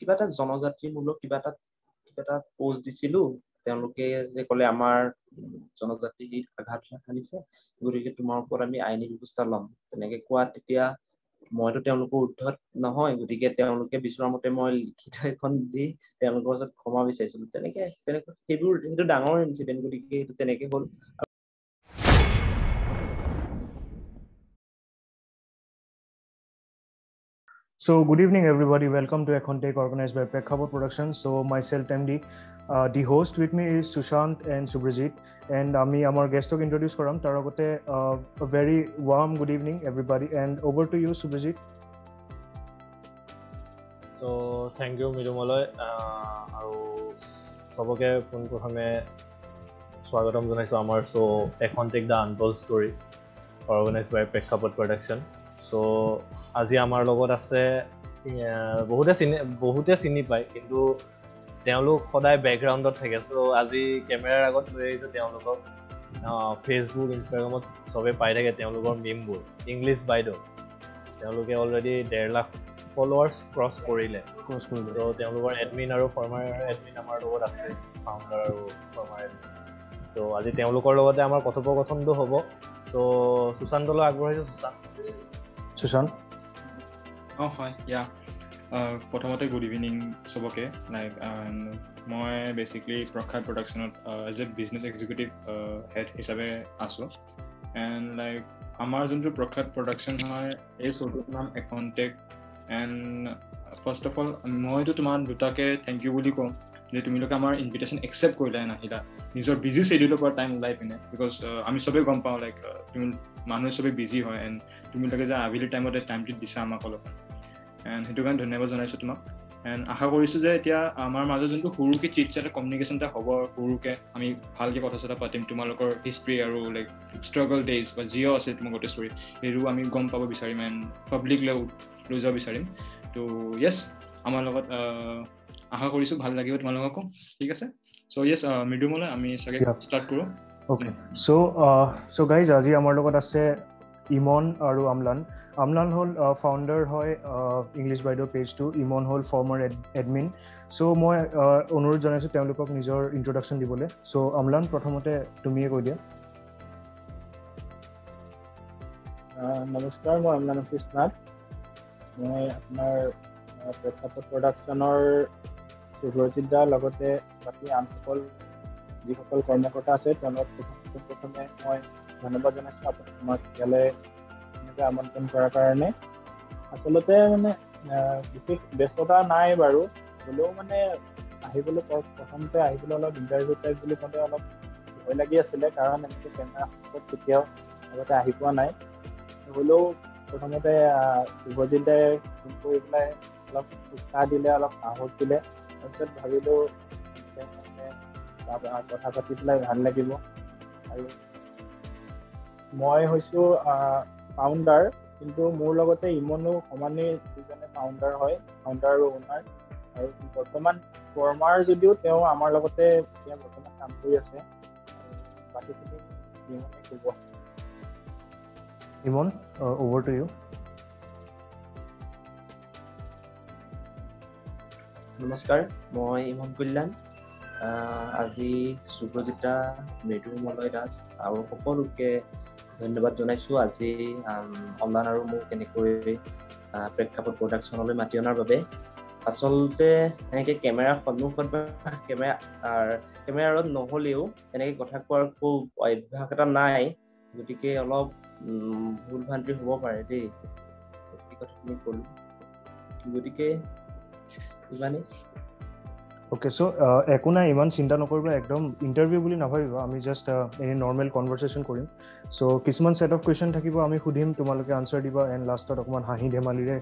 কিবা এটা জনজাতিমূলক কিবা এটা পোষ্ট দিছিলো তেওঁলোকে যে ক'লে আমাৰ জনজাতি আঘাত সানিছে গতিকে তোমাৰ ওপৰত আমি আইনী ব্যৱস্থা ল'ম তেনেকে কোৱা তেতিয়া মইতো তেওঁলোকৰ উদ্ধত নহয় গতিকে তেওঁলোকে বিচৰা মতে মই লিখিত এখন দি তেওঁলোকৰ ওচৰত ক্ষমা বিচাৰিছিলো তেনেকে সেইটো ডাঙৰ ইনচিডেন্ট গতিকে সেইটো তেনেকে হ'ল So, good evening, everybody. Welcome to Ekhontek, organized by Prekkhapot Production. So, myself, MD, the host with me is Sushant and Subhrajit, and our guest to introduce Karam. Taragote, a very warm good evening, everybody, and over to you, Subhrajit. So, thank you, Midumaloy. আৰু সবকে পোনপ্ৰথমে স্বাগতম জনাইছো আমাৰ শো Ekhontek the Untold Story, organized by Prekkhapot Production. So, আজি আমাৰ লগত আছে বহুতে চিনি পায় কিন্তু তেওঁলোক সদায় বেকগ্ৰাউণ্ডত থাকে সো আজি কেমেৰাৰ আগত লৈ আহিছে তেওঁলোকক ফেচবুক ইনষ্টাগ্ৰামত সবে পাই থাকে তেওঁলোকৰ মিমবোৰ ইংলিছ বাইদেউ তেওঁলোকে অলৰেডি 1.5 লাখ ফলোৱাৰ্ছ ক্ৰছ কৰিলে সো তেওঁলোকৰ এডমিন আৰু ফৰ্মাৰ এডমিন আমাৰ লগত আছে ফাউণ্ডাৰ আৰু ফৰ্মাৰ এডমিন সো আজি তেওঁলোকৰ লগতে আমাৰ কথোপকথনটো হ'ব সো সুশান্তলৈ আগবঢ়াইছো সুশান্ত হয় প্ৰথমতে গুড ইভিনিং সবকে লাইক মই বেসিক্যালি প্ৰখ্যাত প্ৰডাকশ্যনত as a business executive head হিচাপে আছো এণ্ড লাইক আমাৰ যোনটো প্ৰখ্যাত প্ৰডাকশ্যন হয় এই শ্ব'টোৰ নাম Ekhontek and first of all মইতো তোমাৰ দুটাকে থেংক ইউ বুলি কওঁ যে তুমিলোকে আমাৰ ইনভিটেশ্যন একচেপ্ট কৰিলা নাহিলা নিজৰ বিজি শ্বেডিউলৰ পৰা টাইম ওলাই পিনে বিকজ আমি চবেই গম পাওঁ লাইক তুমি মানুহে চবেই বিজি হয় এণ্ড তুমিলোকে যে আবেলি টাইমতে টাইমটো দিছা আমাক অলপ এণ্ড সেইটো কাৰণে ধন্যবাদ জনাইছোঁ তোমাক এণ্ড আশা কৰিছোঁ যে এতিয়া আমাৰ মাজত যোনটো সৰুকৈ চিটচেট কমিউনিকেশ্যন এটা হ'ব সৰুকৈ আমি ভালকৈ কথা চথা পাতিম তোমালোকৰ হিষ্ট্ৰী আৰু লাইক ষ্ট্ৰাগল ডেইজ বা জিঅ' আছে তোমাৰ গোটেই ষ্টৰী সেইবোৰ আমি গম পাব বিচাৰিম এণ্ড পাব্লিক লৈ যাব বিচাৰিম তো য়েছ আমাৰ লগত আশা কৰিছোঁ ভাল লাগিব তোমালোককো ঠিক আছে চ' য়েছ মৃদুমলৈ আমি চাগে ষ্টাৰ্ট কৰোঁ অ'কে চ' গাইজ আজি আমাৰ লগত আছে ইমন আৰু আমলান হ'ল ফাউণ্ডাৰ হয় ইংলিছ বাইদেউ পেজটো ইমন হ'ল ফৰ্মাৰ এডমিন চ' মই অনুৰোধ জনাইছোঁ তেওঁলোকক নিজৰ ইন্ট্ৰডাকশ্যন দিবলৈ চ' আমলান প্ৰথমতে তুমিয়ে কৈ দিয়া নমস্কাৰ মই আমলান আছিছ নাথ মই আপোনাৰ প্ৰেক্ষাপট প্ৰডাকশ্যনৰ সুব্ৰজিৎদাৰ লগতে বাকী আনসকল যিসকল কৰ্মকৰ্তা আছে তেওঁলোকক প্ৰথমে মই ধন্যবাদ জনাইছোঁ আপোনাক আমাক ইয়ালৈ এনেকৈ আমন্ত্ৰণ কৰাৰ কাৰণে আচলতে মানে বিশেষ ব্যস্ততা নাই বাৰু হ'লেও মানে আহিবলৈ প্ৰথমতে আহিবলৈ অলপ ইণ্টাৰভিউ টাইপ বুলি কওঁতে অলপ ভয় লাগি আছিলে কাৰণ এনেকৈ কেমেৰা সন্মুখত কেতিয়াও আগতে আহি পোৱা নাই হ'লেও প্ৰথমতে শুভজিতে ফোন কৰি পেলাই অলপ উৎসাহ দিলে অলপ সাহস দিলে তাৰপিছত ভাবিলোঁ কথা পাতি পেলাই ভাল লাগিব আৰু মই হৈছোঁ ফাউণ্ডাৰ কিন্তু মোৰ লগতে ইমনো সমানেই দুজনে ফাউণ্ডাৰ হয় ফাউণ্ডাৰ আৰু অ'নাৰ আৰু বৰ্তমান ফৰ্মাৰ যদিও তেওঁ আমাৰ লগতে এতিয়া বৰ্তমান কাম কৰি আছে বাকীখিনি ইমনে ক'ব ইমন over to you নমস্কাৰ মই ইমন কল্যাণ আজি সুব্ৰজিতা মৃদুমলয় দাস আৰু সকলোকে ধন্যবাদ জনাইছোঁ আজি অনলাইন আৰু মোক এনেকৈ প্ৰেক্ষাপট প্ৰডাকশ্যনলৈ মাতি অনাৰ বাবে আচলতে এনেকৈ কেমেৰাৰ সন্মুখত বা কেমেৰাত নহ'লেও এনেকৈ কথা কোৱাৰ খুব অভ্যাস এটা নাই গতিকে অলপ ভুল ভ্ৰান্তি হ'ব পাৰে দেই এই কথাখিনি ক'লোঁ গতিকে ইমানেই অ'কে চ' একো নাই ইমান চিন্তা নকৰিবা একদম ইণ্টাৰভিউ বুলি নাভাবিবা আমি জাষ্ট এনে নৰ্মেল কনভাৰচেশ্যন কৰিম চ' কিছুমান ছেট অফ কুৱেশ্যন থাকিব আমি সুধিম তোমালোকে আনচাৰ দিবা এণ্ড লাষ্টত অকণমান হাঁহি ধেমালিৰে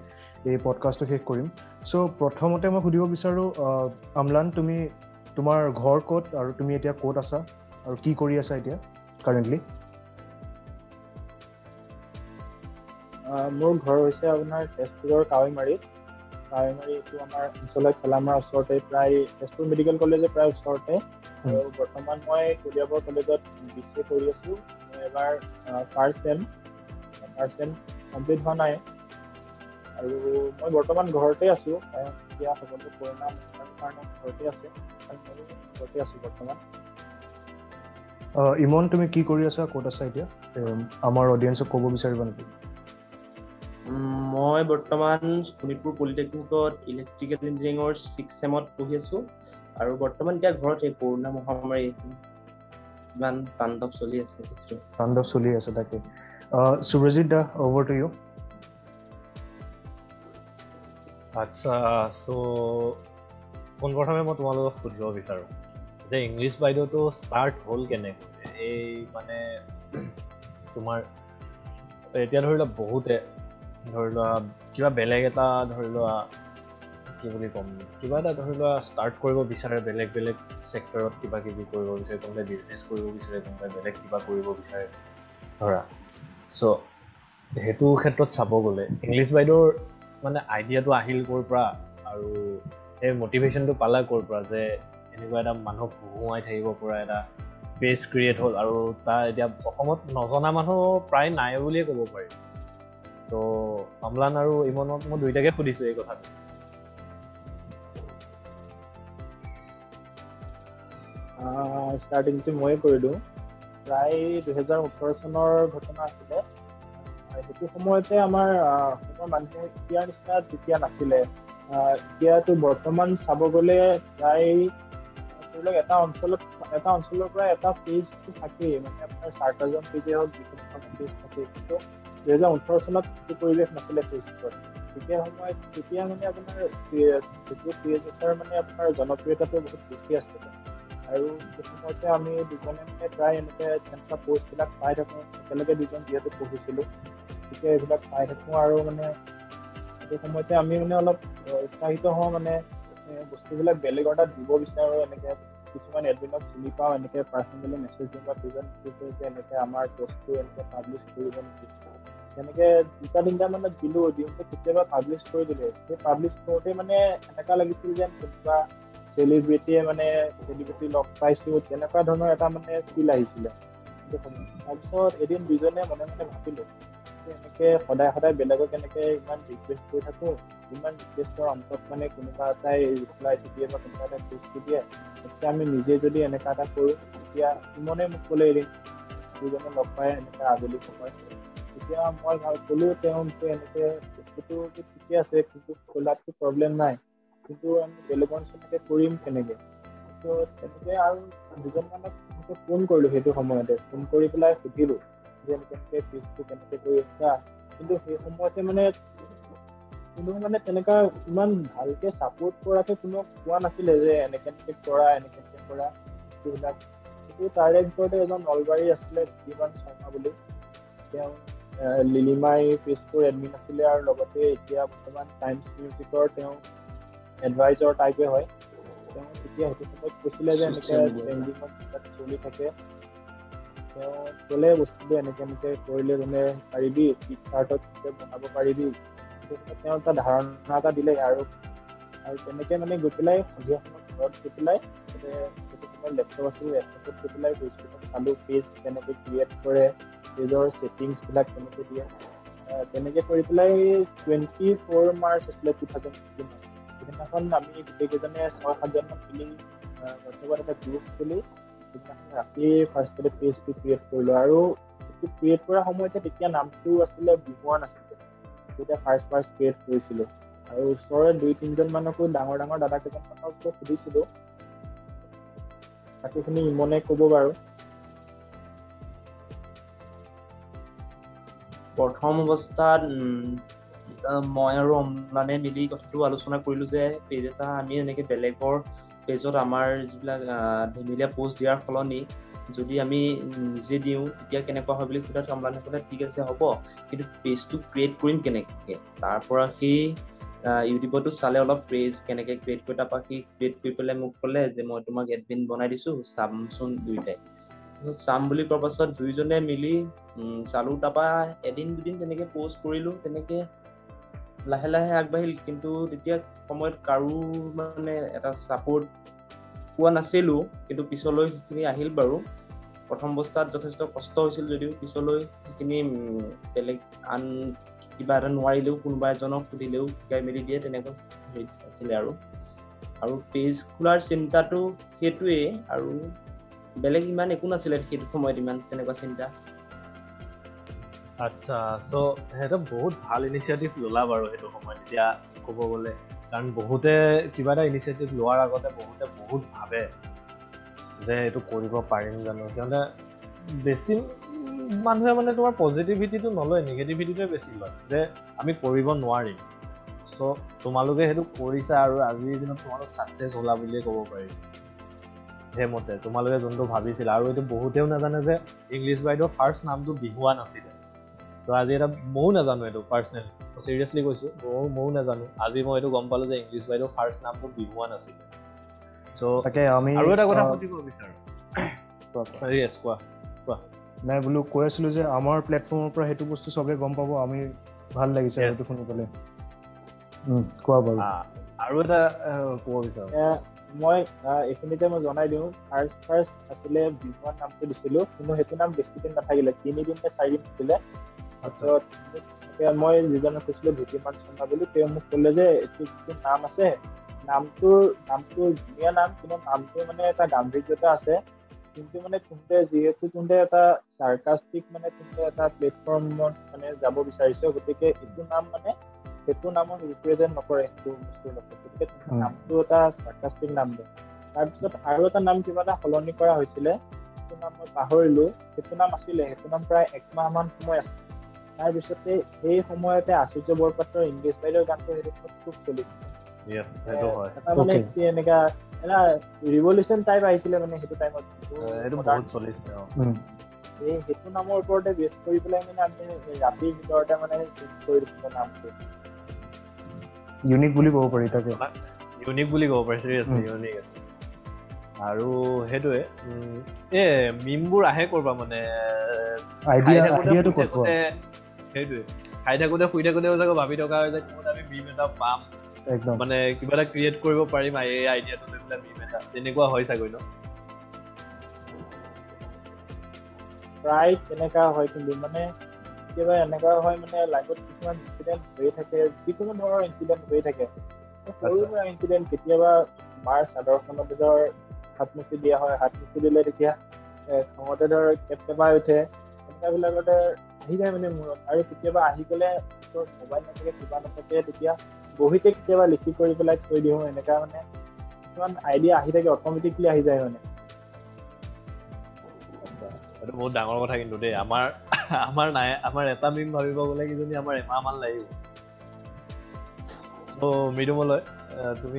এই পডকাষ্টটো শেষ কৰিম চ' প্ৰথমতে মই সুধিব বিচাৰোঁ আমলান তুমি তোমাৰ ঘৰ ক'ত আৰু তুমি এতিয়া ক'ত আছা আৰু কি কৰি আছা এতিয়া কাৰেণ্টলি মোৰ ঘৰ হৈছে আপোনাৰ তেজপুৰৰ কাৱৈমাৰীত এইটো আমাৰ অঞ্চলত ঠেলামাৰ ওচৰতে প্ৰায় তেজপুৰ মেডিকেল কলেজৰ প্ৰায় ওচৰতে আৰু বৰ্তমান মই কলিয়াবৰ কলেজত BCA কৰি আছোঁ মই এবাৰ ফাৰ্ষ্ট চেম কমপ্লিট হোৱা নাই আৰু মই বৰ্তমান ঘৰতে আছোঁ, কাৰণ এতিয়া সকলো কৰোণা কাৰণে ঘৰতে আছে, আৰু ময়ো ঘৰতে আছোঁ বৰ্তমান। ইমন, তুমি কি কৰি আছা, ক'ত আছা এতিয়া? আমাৰ অডিয়েঞ্চক ক'ব বিচাৰিবা নেকি? মই বৰ্তমান শোণিতপুৰ পলিটেকনিকত ইলেক্ট্ৰিকেল ইঞ্জিনিয়াৰিঙৰ 6th চেমত পঢ়ি আছোঁ, আৰু বৰ্তমান এতিয়া ঘৰতে। কৰোণা মহামাৰী ইমান তাণ্ডৱ চলি আছে। তাণ্ডৱ চলি আছে, তাকে। সুব্ৰজিত দা, অভাৰ টু ইউ। আচ্ছা, চ' পোনপ্ৰথমে মই তোমালোকক সুধিব বিচাৰোঁ যে ইংলিছ বাইদেউটো ষ্টাৰ্ট হ'ল কেনেকৈ? এই মানে তোমাৰ এতিয়া ধৰি লোৱা বহুতে ধৰি লোৱা কিবা বেলেগ এটা ধৰি লোৱা কি বুলি ক'ম, কিবা এটা ধৰি লোৱা ষ্টাৰ্ট কৰিব বিচাৰে, বেলেগ বেলেগ ছেক্টৰত কিবা কিবি কৰিব বিচাৰে, কোনোবাই বিজনেছ কৰিব বিচাৰে, কোনোবাই বেলেগ কিবা কৰিব বিচাৰে ধৰা। চ' সেইটো ক্ষেত্ৰত চাব গ'লে ইংলিছ বাইদেউৰ মানে আইডিয়াটো আহিল ক'ৰ পৰা, আৰু সেই মটিভেশ্যনটো পালা ক'ৰ পৰা যে এনেকুৱা এটা মানুহক হুহুৱাই থাকিব পৰা এটা পেজ ক্ৰিয়েট হ'ল, আৰু তাৰ এতিয়া অসমত নজনা মানুহ প্ৰায় নাই বুলিয়ে ক'ব পাৰি। চ' অম্লান আৰু ইমনক মই দুইটাকে সুধিছোঁ এই কথাটো। ষ্টাৰ্টিংটো ময়ে কৰি দিওঁ। প্ৰায় 2018 চনৰ ঘটনা আছিলে। সেইটো সময়তে আমাৰ অসমৰ মানুহে এতিয়াৰ নিচিনা তেতিয়া নাছিলে। এতিয়াতো বৰ্তমান চাব গ'লে প্ৰায় ধৰি লওক এটা অঞ্চলৰ পৰা এটা পেজ থাকেই, মানে আপোনাৰ চাৰ্টাৰজন পেজে হওক, যিকোনো পেজ থাকেই। কিন্তু 2018 চনত সেইটো পৰিৱেশ নাছিলে ফেচবুকত। তেতিয়া মানে আপোনাৰ ফেচবুক পেজ এটাৰ মানে আপোনাৰ জনপ্ৰিয়তাটো বহুত বেছি আছিলে। আৰু সেই সময়তে আমি দুজনে মানে প্ৰায় তেনেকুৱা পষ্টবিলাক পাই থাকোঁ, একেলগে দুজন যিহেতু পঢ়িছিলোঁ, গতিকে এইবিলাক পাই থাকোঁ। আৰু মানে সেইটো সময়তে আমি মানে অলপ উৎসাহিত হওঁ, মানে বস্তুবিলাক বেলেগৰ তাত দিব বিচাৰোঁ। এনেকৈ কিছুমান এডমিনক চিনি পাওঁ, এনেকৈ পাৰ্চনেলি মেছেজ দিওঁ বা দুজন মেছেজ দিওঁ যে এনেকৈ আমাৰ পষ্টটো এনেকৈ পাব্লিছ কৰিব নেকি। তেনেকৈ 2-3টা মানত দিওঁতে কেতিয়াবা পাব্লিছ কৰি দিলে। সেই পাব্লিছ কৰোঁতে মানে এনেকুৱা লাগিছিল যেন কোনোবা চেলিব্ৰিটি লগ পাইছোঁ, তেনেকুৱা ধৰণৰ এটা মানে ফিল আহিছিলে। তাৰপিছত এদিন দুজনে মনে মনে ভাবিলোঁ যে এনেকৈ সদায় বেলেগক এনেকৈ ইমান ৰিকুৱেষ্ট কৰি থাকোঁ, ইমান ৰিকুৱেষ্টৰ অন্তত মানে কোনোবা এটাই ৰিপ্লাইটো দিয়ে বা কোনোবা এটাই পষ্টটো দিয়ে, তেতিয়া আমি নিজে যদি এনেকুৱা এটা কৰোঁ, তেতিয়া ইমনে মোক ক'লে এদিন, দুজনে লগ পাই এনেকৈ আবেলি সময়। তেতিয়া মই ক'লোঁ তেওঁ যে এনেকৈ বস্তুটো ঠিকে আছে, কিন্তু খোলাতটো প্ৰব্লেম নাই, কিন্তু আমি বেলেগৰ নিচিনাকৈ কৰিম কেনেকৈ। তাৰপিছত তেনেকৈ আৰু দুজনমানক ফোন কৰিলোঁ। সেইটো সময়তে ফোন কৰি পেলাই সুধিলোঁ যে এনেকৈ পেজটো কেনেকৈ কৰি আছা। কিন্তু সেই সময়তে মানে কোনো মানে তেনেকুৱা ইমান ভালকৈ ছাপোৰ্ট কৰাকৈ কোনো কোৱা নাছিলে যে এনেকৈ কৰা সেইবিলাক। কিন্তু তাৰে ভিতৰতে এজন নলবাৰী আছিলে, বিমান শৰ্মা বুলি। তেওঁ লিলিমাই পেজটোৰ এডমিন আছিলে, আৰু লগতে এতিয়া বৰ্তমান টাইমছ মিউজিকৰ তেওঁ এডভাইজৰ টাইপে হয়। তেওঁ তেতিয়া সেইটো সময়ত কৈছিলে যে এনেকৈ ট্ৰেণ্ডিঙত চলি থাকে। তেওঁ ক'লে বস্তুটো এনেকৈ কৰিলে মানে পাৰিবি, পিকচাৰ্টত বনাব পাৰিবি। তেওঁ এটা ধাৰণা এটা দিলে, আৰু তেনেকৈ মানে গৈ পেলাই সন্ধিয়া সময়ত ঘৰত গৈ পেলাই সেইটো সময়ত লেপটপ আছিল, লেপটপত গৈ পেলাই ফেচবুকত চালোঁ পেজ কেনেকৈ ক্ৰিয়েট কৰে, পেজৰ ছেটিংছবিলাক কেনেকৈ দিয়ে। তেনেকৈ কৰি পেলাই 24 মাৰ্চ আছিলে 2015। সেইদিনাখন আমি গোটেইকেইজনে 6-7জনমান মিলি হোৱাটছএপত এটা গ্ৰুপ খুলি সেইদিনাখন ৰাতি ফাৰ্ষ্টতে পেজটো ক্ৰিয়েট কৰিলোঁ। আৰু সেইটো ক্ৰিয়েট কৰাৰ সময়তে তেতিয়া নামটো আছিলে বিহুৱান আছিলে, তেতিয়া ফাৰ্ষ্ট ক্ৰিয়েট কৰিছিলোঁ। আৰু ওচৰৰে 2-3জনমানকো ডাঙৰ দাদা কেইজনমানকো সুধিছিলোঁ। বাকীখিনি ইমনে ক'ব বাৰু। প্ৰথম অৱস্থাত মই আৰু অম্লানে মিলি কথাটো আলোচনা কৰিলোঁ যে পেজ এটা আমি এনেকৈ বেলেগৰ পেজত আমাৰ যিবিলাক ধেমেলীয়া পোষ্ট দিয়াৰ সলনি যদি আমি নিজে দিওঁ তেতিয়া কেনেকুৱা হয় বুলি সোধাত অম্লানে ক'লে ঠিক আছে হ'ব, কিন্তু পেজটো ক্ৰিয়েট কৰিম কেনেকৈ। তাৰ পৰা সি ইউটিউবতো চালে অলপ পেজ কেনেকৈ ক্ৰিয়েট কৰি, তাৰপৰা সি ক্ৰিয়েট কৰি পেলাই মোক ক'লে যে মই তোমাক এডমিন বনাই দিছোঁ, চামচোন দুইটাই। চাম বুলি কোৱাৰ পাছত দুইজনে মিলি চালোঁ। তাৰপৰা 1-2দিন তেনেকৈ পষ্ট কৰিলোঁ, তেনেকৈ লাহে লাহে আগবাঢ়িল। কিন্তু তেতিয়া সময়ত কাৰো মানে এটা ছাপোৰ্ট পোৱা নাছিলোঁ, কিন্তু পিছলৈ সেইখিনি আহিল বাৰু। প্ৰথম অৱস্থাত যথেষ্ট কষ্ট হৈছিল যদিও পিছলৈ সেইখিনি বেলেগ আন কিবা এটা নোৱাৰিলেও কোনোবা এজনক সুধিলেও শিকাই মেলি দিয়ে তেনেকুৱা আছিলে আৰু পেজ খোলাৰ চিন্তাটো সেইটোৱেই আৰু বেলেগ ইমান একো নাছিলে সেইটো সময়ত ইমান তেনেকুৱা চিন্তা আচ্ছা সো সেইটো বহুত ভাল ইনিচিয়েটিভ ল'লা বাৰু সেইটো সময়ত এতিয়া ক'ব গ'লে কাৰণ বহুতে কিবা এটা ইনিচিয়েটিভ লোৱাৰ আগতে বহুতে বহুত ভাবে যে এইটো কৰিব পাৰিম জানো সিহঁতে বেছি মানুহে মানে তোমাৰ পজিটিভিটিটো নলয় নিগেটিভিটিটোৱে বেছি লয় যে আমি কৰিব নোৱাৰিম সো তোমালোকে সেইটো কৰিছা আৰু আজিৰ দিনত তোমালোক ছাকচেছ হ'লা বুলিয়ে ক'ব পাৰি সেইমতে তোমালোকে যোনটো ভাবিছিলা আৰু এইটো বহুতেও নাজানে যে ইংলিছ বাইদেউৰ ফাৰ্ষ্ট নামটো বিহুৱা নাছিলে সো আজি এটা ময়ো নাজানো এইটো পাৰ্চনেলি চিৰিয়াছলি কৈছো ময়ো নাজানো আজি মই এইটো গম পালো যে ইংলিছ বাইদেউৰ ফাৰ্ষ্ট নামটো বিহুৱা নাছিলে সো তাকে আমি আৰু এটা কথা সুধিব বিচাৰো য়েছ কোৱা নাই বোলো কৈ আছিলো যে আমাৰ প্লেটফৰ্মৰ পৰা সেইটো বস্তু চবে গম পাব আমি ভাল লাগিছে সেইটো শুনি পেলাই কোৱা বাৰু আৰু এটা ক'ব বিচাৰো মই এইখিনিতে মই জনাই দিওঁ ফাৰ্ষ্ট আছিলে বিহুৱান নামটো দিছিলো কিন্তু সেইটো নাম বেছি দিন নাথাকিলে 3 দিন নে 4 দিন আছিলে মই যিজনক কৈছিলো ভিটিমান শৰ্মা বুলি তেওঁ মোক ক'লে যে এইটো নাম আছে নামটো ধুনীয়া নাম কিন্তু নামটো মানে এটা গাম্ভীৰ্যতা আছে কিন্তু মানে তুমতে এটা সাৰ্কাষ্টিক মানে তুমতে এটা প্লেটফৰ্মত মানে যাব বিচাৰিছে গতিকে এইটো নাম মানে সেইটো নামক ৰিপ্ৰেজেণ্ট নকৰে সেইটো বস্তুৰ লগত গতিকে নামটো এটা সাৰ্কাষ্টিক নাম দিয়ে তাৰপিছত আৰু এটা নাম কিবা এটা সলনি কৰা হৈছিলে সেইটো নাম মই পাহৰিলো সেইটো নাম আছিলে সেইটো নাম প্ৰায় 1 মাহ মান সময় আছিল তাৰপিছতে সেই সময়তে আচুৰ্য বৰপাত্ৰৰ ইংলিছ বাইদেউৰ গানটো সেইটো খুব চলিছিলে সেইটো হয় এটা মানে কি এনেকা এটা ৰিভলিউচন টাইপ আহিছিলে মানে সেইটো টাইমত সেইটো বহুত চলিছে সেইটো নামৰ ওপৰতে বেছ কৰি পেলাই মানে আমি ৰাতিৰ ভিতৰতে মানে চেঞ্জ কৰি দিছিলো নামটো ইউনিক বুলি ক'ব পাৰি তাকে ইউনিক বুলি ক'ব পাৰি চিৰিয়াছলি ইউনিক আৰু সেইটোৱে মিমবোৰ আহে কৰবা মানে আইডিয়াটো ক'ত পোৱা সেইটোৱে খাই থাকোঁতে শুই থাকোঁতে চাগে ভাবি থকা হয় যে ক'ত আমি মিম এটা পাম মানে কিবা এটা ক্ৰিয়েট কৰিব পাৰিম এই আইডিয়াটো লৈ পেলাই মিম এটা তেনেকুৱা হয় চাগৈ ন প্ৰায় তেনেকুৱা হয় কিন্তু মানে কেতিয়াবা এনেকুৱা হয় মানে লাইফত কিছুমান ইনচিডেণ্ট হৈ থাকে যিকোনো ধৰণৰ ইনচিডেণ্ট হৈ থাকে সৰু সুৰা ইনচিডেণ্ট কেতিয়াবা মাৰ চাদৰখনত ধৰ হাত মুচি দিয়া হয় হাত মুচি দিলে তেতিয়া খঙতে ধৰ কেপকেপাই উঠে তেনেকুৱাবিলাকতে আহি যায় মানে মূৰত আৰু কেতিয়াবা আহি গ'লে মোবাইল নাথাকে কিবা নাথাকে তেতিয়া বহিতে কেতিয়াবা লিখি কৰি পেলাই থৈ দিওঁ এনেকুৱা মানে কিছুমান আইডিয়া আহি থাকে অট'মেটিকলি আহি যায় মানে এইটো বহুত ডাঙৰ কথা কিন্তু দেই আমাৰ নাই আমাৰ এটা মিম ভাবিব গ'লে কিজনী আমাৰ এমাহ মান লাগিব মৃদুমলৈ তুমি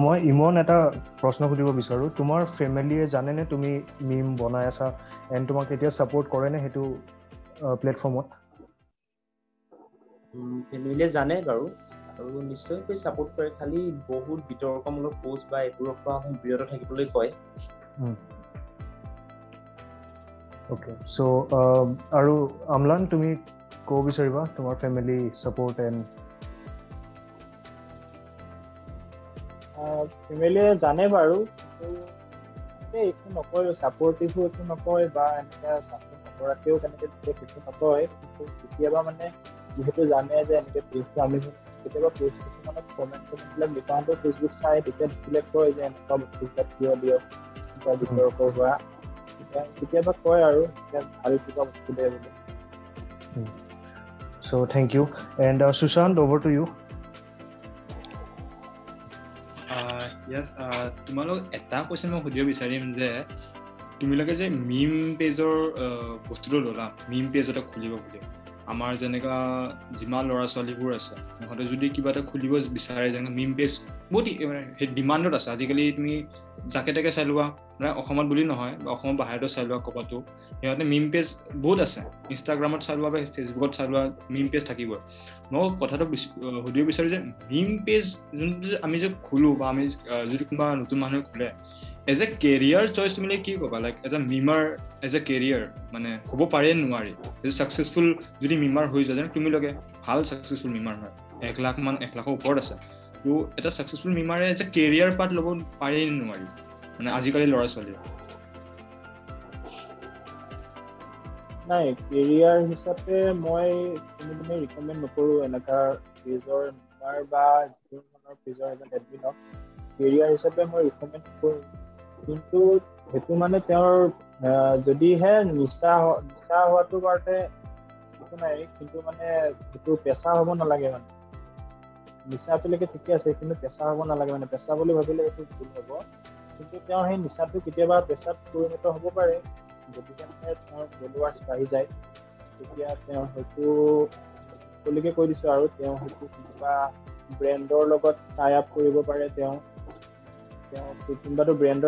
মই ইমন এটা প্ৰশ্ন সুধিব বিচাৰো তোমাৰ ফেমিলিয়ে জানেনে তুমি মিম বনাই আছা এণ্ড তোমাক এতিয়া ছাপোৰ্ট কৰেনে সেইটো প্লেটফৰ্মত ফেমিলিয়ে জানে বাৰু আৰু নিশ্চয়কৈ ছাপোৰ্ট কৰে খালি বহুত বিতৰ্কমূলক পোষ্ট বা এইবোৰৰ পৰা বিৰত থাকিবলৈ কয় অ'কে চ' আৰু আমলান তুমি ক'ব বিচাৰিবা তোমাৰ ফেমিলি ছাপোৰ্ট এণ্ড ফেমিলিয়ে জানে বাৰু একো নকয় ছাপোৰ্টিভো একো নকয় বা এনেকৈ ছাপোৰ্ট নকৰাকেও তেনেকৈ একো নকয় কিন্তু কেতিয়াবা মানে যিহেতু জানে যে এনেকৈ পেজটো আমি কেতিয়াবা পেজ কিছুমানত কমেণ্টবিলাক লিখাওঁতে ফেচবুক চাই তেতিয়া দেখিলে কয় যে এনেকুৱা বস্তুবিলাক কিয় দিয়ক কিবা বিতৰ্ক হোৱা কেতিয়াবা কয় আৰু ভাল কিবা বস্তু দিয়ে বুলি চ' thank you and Sushant over to you তোমালোক এটা কুৱেশ্যন মই সুধিব বিচাৰিম যে তোমালোকে যে মিম পেজৰ বস্তুটো ল'লা মিম পেজ এটা খুলিব বুলি আমাৰ যেনেকুৱা যিমান ল'ৰা ছোৱালীবোৰ আছে সিহঁতে যদি কিবা এটা খুলিব বিচাৰে যেনেকৈ মিম পেজ বহুত সেই ডিমাণ্ডত আছে আজিকালি তুমি যাকে তাকে চাই লোৱা মানে অসমত বুলি নহয় বা অসমৰ বাহিৰতো চাই লোৱা ক'ৰবাতো সিহঁতে মিম পেজ বহুত আছে ইনষ্টাগ্ৰামত চাই লোৱা বা ফেচবুকত চাই লোৱা মিম পেজ থাকিবই মই কথাটো সুধিব বিচাৰোঁ যে মিম পেজ যোনটো আমি যে খোলোঁ বা আমি যদি কোনোবা নতুন মানুহে খোলে এজ এ কেৰিয়াৰ চইচ তুমি কি ক'বা like as a memer as a career মানে হ'ব পাৰে নোৱাৰি এজ এ ছাকচেছফুল যদি মিমাৰ হৈ যায় যেনে তুমি লগে ভাল ছাকচেছফুল মিমাৰ হয় 1 লাখৰ ওপৰত আছে তো এটা ছাকচেছফুল মিমাৰে এজ এ কেৰিয়াৰ পাৰ্ট ল'ব পাৰে নোৱাৰি মানে আজিকালি ল'ৰা ছোৱালী নাই কেৰিয়াৰ হিচাপে মই কোনোদিনে ৰিকমেণ্ড নকৰোঁ এনেকুৱা পেজৰ মেম্বাৰ বা যিকোনো ধৰণৰ পেজৰ এজন এডমিনক কেৰিয়াৰ হিচাপে মই ৰিকমেণ্ড নকৰোঁ। কিন্তু সেইটো মানে তেওঁৰ যদিহে নিচা হোৱাটো বাৰতে একো নাই, কিন্তু মানে সেইটো পেচা হ'ব নালাগে। মানে নিচা আচলতে ঠিকে আছে, কিন্তু পেচা হ'ব নালাগে। মানে পেচা বুলি ভাবিলে সেইটো ভুল হ'ব। কিন্তু তেওঁ সেই নিচাটো কেতিয়াবা পেচাত পৰিণত হ'ব পাৰে। যদিহে মানে তেওঁৰ ফলোৱাৰ্ছ বাঢ়ি যায়, তেতিয়া তেওঁ হয়তো সকলোকে কৈ দিছোঁ আৰু তেওঁ হয়তো কোনোবা ব্ৰেণ্ডৰ লগত টাই আপ কৰিব পাৰে। তেওঁ কোনোবাটো ব্ৰেণ্ড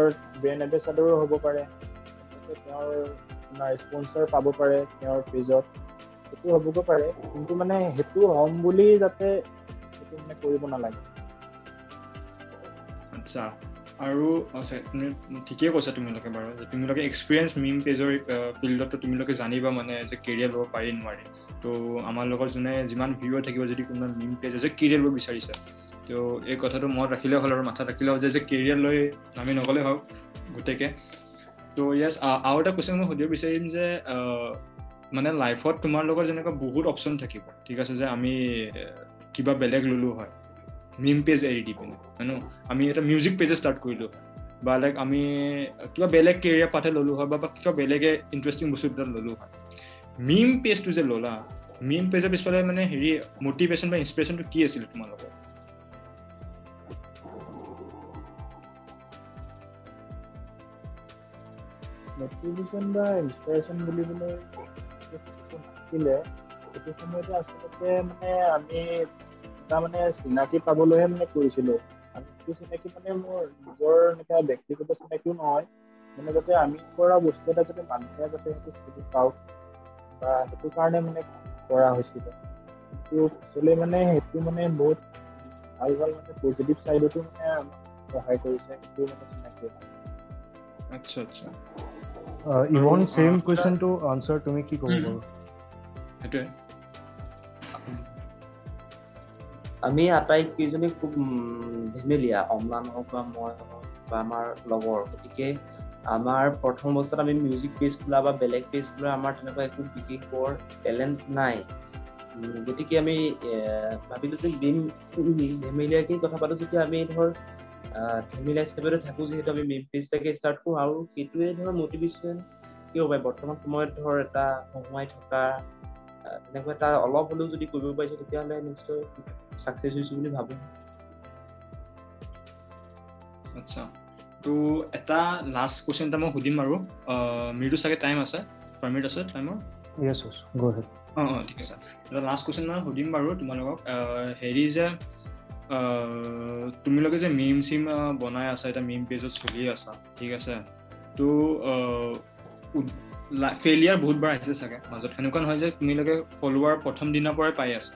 এম্বেচাডৰো হ'ব পাৰে। তেওঁৰ স্পনচাৰ পাব পাৰে তেওঁৰ পেজত, সেইটো হ'বগৈ পাৰে। কিন্তু মানে সেইটো হ'ম বুলি যাতে সেইটো মানে কৰিব নালাগে। আচ্ছা, আৰু ঠিকেই কৈছা তোমালোকে বাৰু, যে তোমালোকে এক্সপিৰিয়েঞ্চ মিম পেজৰ ফিল্ডতো তোমালোকে জানিবা মানে যে কেৰিয়াৰ ল'ব পাৰি নোৱাৰি। তো আমাৰ লগত যোনে যিমান ভিউৱাৰ থাকিব, যদি কোনোবা মিম পেজ যে কেৰিয়াৰ ল'ব বিচাৰিছে, তো এই কথাটো মনত ৰাখিলে হ'ল আৰু মাথাত ৰাখিলে হ'ল যে কেৰিয়াৰ লৈ আমি নগ'লে হওক গোটেইকে। তো য়েছ, আৰু এটা কুৱেশ্যন মই সুধিব বিচাৰিম যে মানে লাইফত তোমাৰ লগত যেনেকুৱা বহুত অপশ্যন থাকিব, ঠিক আছে, যে আমি কিবা বেলেগ ল'লোঁ হয়, মিম পেজ এৰি দি পিনে, আমি এটা মিউজিক পেজে ষ্টাৰ্ট কৰিলোঁ হয়, বা লাইক আমি কিবা বেলেগ কেৰিয়াৰ পাথে ল'লোঁ হয়, বা কিবা বেলেগে ইণ্টাৰেষ্টিং বস্তু এটা ল'লোঁ হয়। মিম পেজটো যে ল'লা, মিম পেজৰ পিছফালে মানে মটিভেশ্যন বা ইনস্পিৰেশ্যনটো কি আছিলে তোমালোকৰ? মটিভেশ্যন বা ইনস্পিৰেশ্যন বুলিবলৈ নাছিলে। সেইটো সময়তে আচলতে মানে আমি এটা মানে চিনাকি পাবলৈহে মানে কৰিছিলোঁ। আমি চিনাকি মানে মোৰ নিজৰ এনেকুৱা ব্যক্তিগত চিনাকিও নহয়, মানে যাতে আমি কৰা বস্তু এটা যাতে মানুহে যাতে সেইটো চিনি পাওক, বা সেইটো কাৰণে মানে কৰা হৈছিলে। কিন্তু পিছলৈ মানে সেইটো মানে বহুত ভাল মানে পজিটিভ চাইডতো মানে সহায় কৰিছে, সেইটো মানে চিনাকি। আচ্ছা আচ্ছা, ইভন সেম কুৱেশ্যনটো আনসাৰ তুমি কি ক'ব পাৰো? সেইটোৱে আমি আটাইকেইজনী খুব ধেমেলীয়া, অম্লান হওক বা মই হওক বা আমাৰ লগৰ। গতিকে আমাৰ প্ৰথম অৱস্থাত আমি মিউজিক পেজ খোলা বা বেলেগ পেজ খোলা আমাৰ তেনেকুৱা একো বিশেষ বৰ টেলেণ্ট নাই। গতিকে আমি ভাবিলোঁ যে ধেমেলীয়াকেই কথা পাতোঁ, যেতিয়া আমি ধৰ ধেমেলীয়া হিচাপে থাকোঁ, যিহেতু আমি মিম পেজটাকে ষ্টাৰ্ট কৰোঁ, আৰু সেইটোৱে ধৰ মটিভেশ্যন কি হ'ব পাৰে বৰ্তমান সময়ত ধৰ এটা সোমাই থকা তেনেকুৱা এটা অলপ হ'লেও যদি কৰিব পাৰিছোঁ, তেতিয়াহ'লে নিশ্চয় ছাকচেছ হৈছোঁ বুলি ভাবোঁ। আচ্ছা, তো এটা লাষ্ট কুৱেশ্যন এটা মই সুধিম আৰু মিৰটো চাগে টাইম আছে, পাৰ্মিট আছে টাইমৰ? Yes, go ahead. ঠিক আছে। এটা লাষ্ট কুৱেশ্যন মই সুধিম বাৰু তোমালোকক, হেৰি যে তোমালোকে যে মিম চিম বনাই আছা, এটা মিম পেজত চলি আছা, ঠিক আছে, তো ফেইলিয়াৰ বহুতবাৰ আহিছে চাগে মাজত, সেনেকুৱা নহয় যে তোমালোকে ফলোৱাৰ প্ৰথম দিনৰ পৰাই পাই আছা,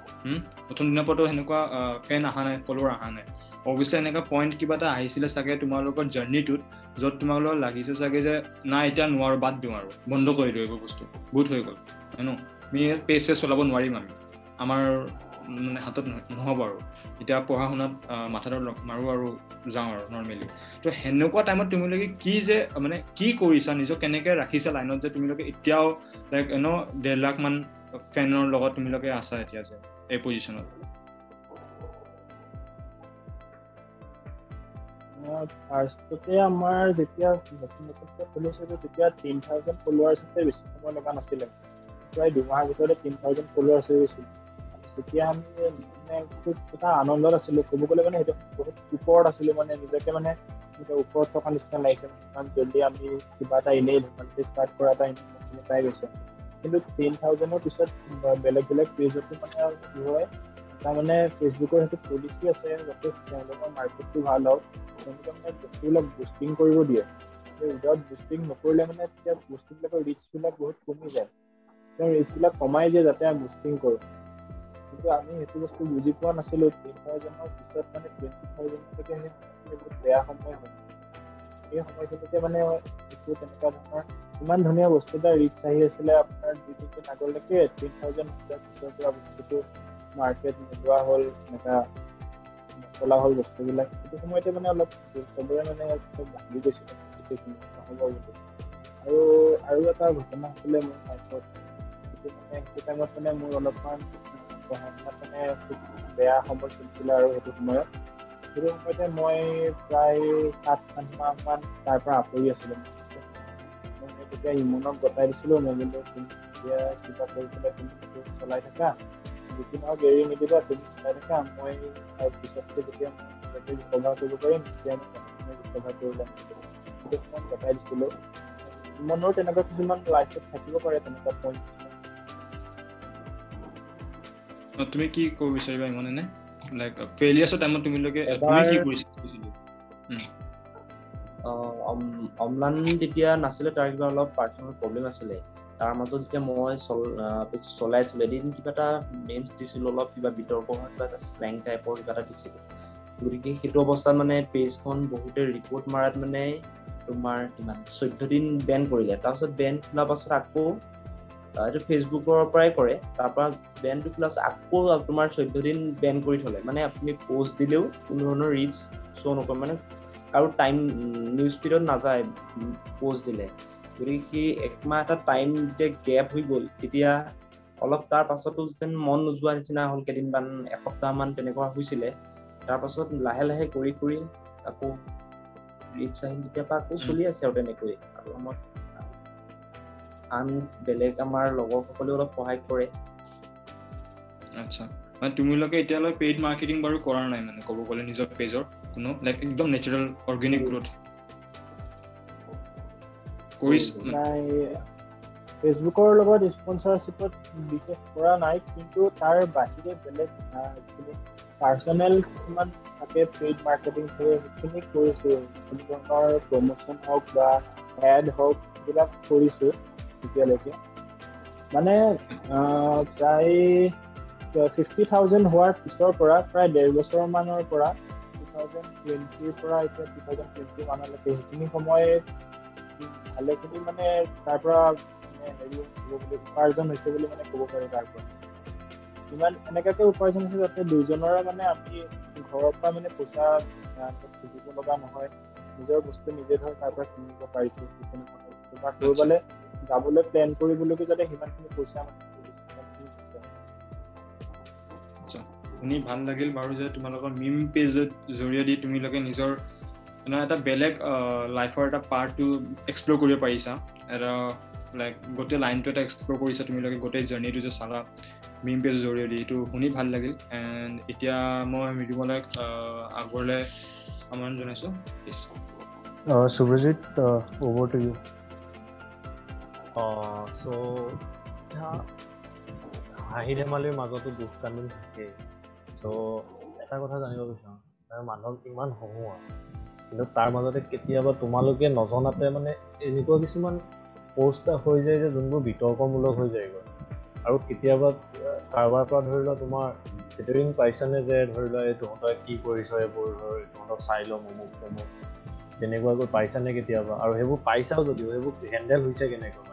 প্ৰথম দিনৰ পৰাতো সেনেকুৱা ফেন অহা নাই, ফলোৱাৰ অহা নাই। অবভিয়াছলি এনেকুৱা পইণ্ট কিবা এটা আহিছিলে চাগে তোমালোকৰ জাৰ্ণিটোত, য'ত তোমালোকৰ লাগিছে চাগে যে নাই এতিয়া নোৱাৰোঁ, বাদ দিওঁ আৰু বন্ধ কৰি দিওঁ এইবোৰ বস্তু, বহুত হৈ গ'ল, আমি পেজ চলাব নোৱাৰিম, আমাৰ মানে হাতত নহ'ব আৰু এতিয়া পঢ়া শুনাত মাথাটো মাৰোঁ আৰু যাওঁ আৰু নৰ্মেলি। তো সেনেকুৱা টাইমত তোমালোকে কি কৰিছা, নিজক কেনেকৈ ৰাখিছা লাইনত, যে তোমালোকে এতিয়াও লাইক 1.5 লাখ মান ফেনৰ লগত তোমালোকে আছা এতিয়া যে এই পজিশ্যনত? ফাৰ্ষ্টতে আমাৰ যেতিয়া নতুনকৈ খুলিছিলোঁ, তেতিয়া 10,000 ফলোৱাৰ্ছতে বেছি সময় লগা নাছিলে। প্ৰায় 2 মাহৰ ভিতৰতে 10,000 ফলোৱাৰ্ছ হৈ গৈছিল। তেতিয়া আমি মানে খুব এটা আনন্দত আছিলোঁ, ক'ব গ'লে মানে সেইটো বহুত ওপৰত আছিলোঁ, মানে নিজকে মানে ওপৰত থকা নিচিনা লাগিছে, ইমান জল্দি আমি কিবা এটা এনেই ষ্টাৰ্ট কৰা এটা ইনফৰ্মেশ্যন পাই গৈছোঁ। কিন্তু 10,000ৰ পিছত বেলেগ পেজতো মানে কি হয়, তাৰমানে ফেচবুকৰ সেইটো পলিচি আছে, যাতে তেওঁলোকৰ মাৰ্কেটটো ভাল হওক, তেওঁলোকে মানে বস্তুবিলাক বুষ্টিং কৰিব দিয়ে। উইদাউট বুষ্টিং নকৰিলে মানে তেতিয়া বস্তুবিলাকৰ ৰিচবিলাক বহুত কমি যায়। তেওঁ ৰিচবিলাক কমাই দিয়ে যাতে আমি বুষ্টিং কৰোঁ। কিন্তু আমি সেইটো বস্তু বুজি পোৱা নাছিলোঁ। 10,000ৰ পিছত মানে 20,000লৈকে সেই বহুত বেয়া সময় হয়। সেই সময়খিনিতে মানে একো তেনেকুৱা ধৰণৰ ইমান ধুনীয়া বস্তু এটা ৰিচ আহি আছিলে, আপোনাৰ 2-3 দিন আগলৈকে 10,000 পিছৰ পৰা বস্তুটো মাৰ্কেট নোলোৱা হ'ল, এনেকুৱা নচলা হ'ল বস্তুবিলাক। সেইটো সময়তে মানে অলপ চবৰে মানে ভাঙি গৈছিলে গোটেইখিনি নহ'ব বুলি। আৰু এটা ঘটনা হৈছিলে মোৰ লাইফত, সেইটো টাইমত মানে মোৰ অলপমান পঢ়া শুনাত মানে খুব বেয়া সময় চলিছিলে আৰু সেইটো সময়তে মই প্ৰায় 7-8 মাহমান তাৰ পৰা আঁতৰি আছিলোঁ। মই তেতিয়া ইমনক গতাই দিছিলোঁ, মই বোলো তুমি এতিয়া কিবা কৰি পেলাই তুমি চলাই থাকা, যিকিনক এৰি নিদিবা, তুমি চলাই থাকা, মই পিছতকৈ যেতিয়া মই ৰিকভাৰ কৰিব পাৰিম তেতিয়া মই ৰিকভাৰ কৰি ল'ম, সেইটো সময়ত গতাই দিছিলোঁ। ইমনৰ তেনেকুৱা কিছুমান লাইফত থাকিব পাৰে তেনেকুৱা পইণ্ট। তুমি কি ক'ব বিচাৰিবা ইমান এনে লাইক ফেইলিয়াৰ্ছৰ টাইমত তুমি কি কৰিছিলা? অম্লান তেতিয়া নাছিলে, তাৰ কিবা অলপ পাৰ্চনেল প্ৰব্লেম আছিলে। তাৰ মাজত যেতিয়া মই চলাইছিলোঁ, এদিন কিবা এটা মেমছ দিছিলোঁ, অলপ কিবা বিতৰ্ক হোৱা কিবা এটা স্লেং টাইপৰ কিবা এটা দিছিলোঁ। গতিকে সেইটো অৱস্থাত মানে পেজখন বহুতে ৰিপৰ্ট মাৰাত মানে তোমাৰ কিমান 14 দিন বেন কৰিলে। তাৰপিছত বেন খোলাৰ পাছত আকৌ এইটো ফেচবুকৰ পৰাই কৰে, তাৰপৰা বেনটো খোলাৰ পাছত আকৌ তোমাৰ 14 দিন বেন কৰি থ'লে। মানে আপুনি পোষ্ট দিলেও কোনো ধৰণৰ ৰিচ শ্ব' নকৰে, মানে আৰু টাইম নিউজ ফিডত নাযায় পোষ্ট দিলে। গতিকে সেই একমাহ এটা টাইম যেতিয়া গেপ হৈ গ'ল, তেতিয়া অলপ তাৰ পাছতো যেন মন নোযোৱা নিচিনা হ'ল, কেইদিনমান এসপ্তাহমান তেনেকুৱা হৈছিলে। তাৰপাছত লাহে লাহে কৰি আকৌ ৰিচ আহিল, তেতিয়াৰ পৰা আকৌ চলি আছে আৰু তেনেকৈ। আৰু আমাৰ আন বেলেগ আমাৰ লগৰসকলেও অলপ সহায় কৰে। আচ্ছা, মানে তোমালোকে এতিয়ালৈ পেইড মাৰ্কেটিং বাৰু কৰা নাই মানে ক'ব গ'লে নিজৰ পেজৰ কোনো লাইক একদম নেচাৰেল অৰ্গেনিক গ্ৰোথ নাই, ফেচবুকৰ লগত স্পনচাৰশ্বিপত বিশেষ কৰা নাই, কিন্তু তাৰ বাহিৰে বেলেগ পাৰ্চনেল কিছুমান থাকে পেইড মাৰ্কেটিং, সেইখিনি কৰিছোঁ। কোনো ধৰণৰ প্ৰমোশ্যন হওক বা এড হওক এইবিলাক কৰিছোঁ এতিয়ালৈকে। মানে প্ৰায় 50,000 হোৱাৰ পিছৰ পৰা প্ৰায় 1.5 বছৰমানৰ পৰা 2020ৰ পৰা এতিয়া 2020 মানলৈকে সেইখিনি সময়ত ভালেখিনি মানে তাৰ পৰা উপাৰ্জন হৈছে বুলি মানে ক'ব পাৰি। তাৰ পৰা ইমান এনেকুৱাকে উপাৰ্জন হৈছে যাতে দুইজনৰে মানে আমি ঘৰৰ পৰা মানে পইচা খুজিব লগা নহয়, নিজৰ বস্তু নিজে ধৰ তাৰ পৰা কিনিব পাৰিছোঁ। ক'ৰবালৈ যাবলৈ প্লেন কৰিবলৈকে যাতে সিমানখিনি পইচা শুনি ভাল লাগিল বাৰু যে তোমালোকৰ মিম পেজৰ জৰিয়তে তোমালোকে নিজৰ এটা বেলেগ লাইফৰ এটা পাৰ্টটো এক্সপ্ল'ৰ কৰিব পাৰিছা। এটা লাইক গোটেই লাইনটো এটা এক্সপ্ল'ৰ কৰিছা তোমালোকে, গোটেই জাৰ্ণিটো যে চালা মিম পেজৰ জৰিয়তে, এইটো শুনি ভাল লাগিল। এণ্ড এতিয়া মই মৃদুমলক আগলৈ আমন্ত্ৰণ জনাইছোঁ। Subhrajit, over to you. হাঁহি ধেমালিৰ মাজতো দুখ কান্দোন থাকেই। এটা কথা জানিব বিচাৰোঁ, মানুহক ইমান হহুঁৱা, কিন্তু তাৰ মাজতে কেতিয়াবা তোমালোকে নজনাতে মানে এনেকুৱা কিছুমান পষ্ট হৈ যায় যে যোনবোৰ বিতৰ্কমূলক হৈ যায়গৈ। আৰু কেতিয়াবা কাৰোবাৰ পৰা ধৰি লোৱা তোমাৰ চিটাৰিং পাইছানে যে ধৰি লোৱা এই তহঁতই কি কৰিছ, এইবোৰ ধৰ তহঁতক চাই ল'ম অমুক তমুক, তেনেকুৱাকৈ পাইছানে কেতিয়াবা? আৰু সেইবোৰ পাইছাও যদিও সেইবোৰ হেণ্ডেল হৈছে কেনেকৈ?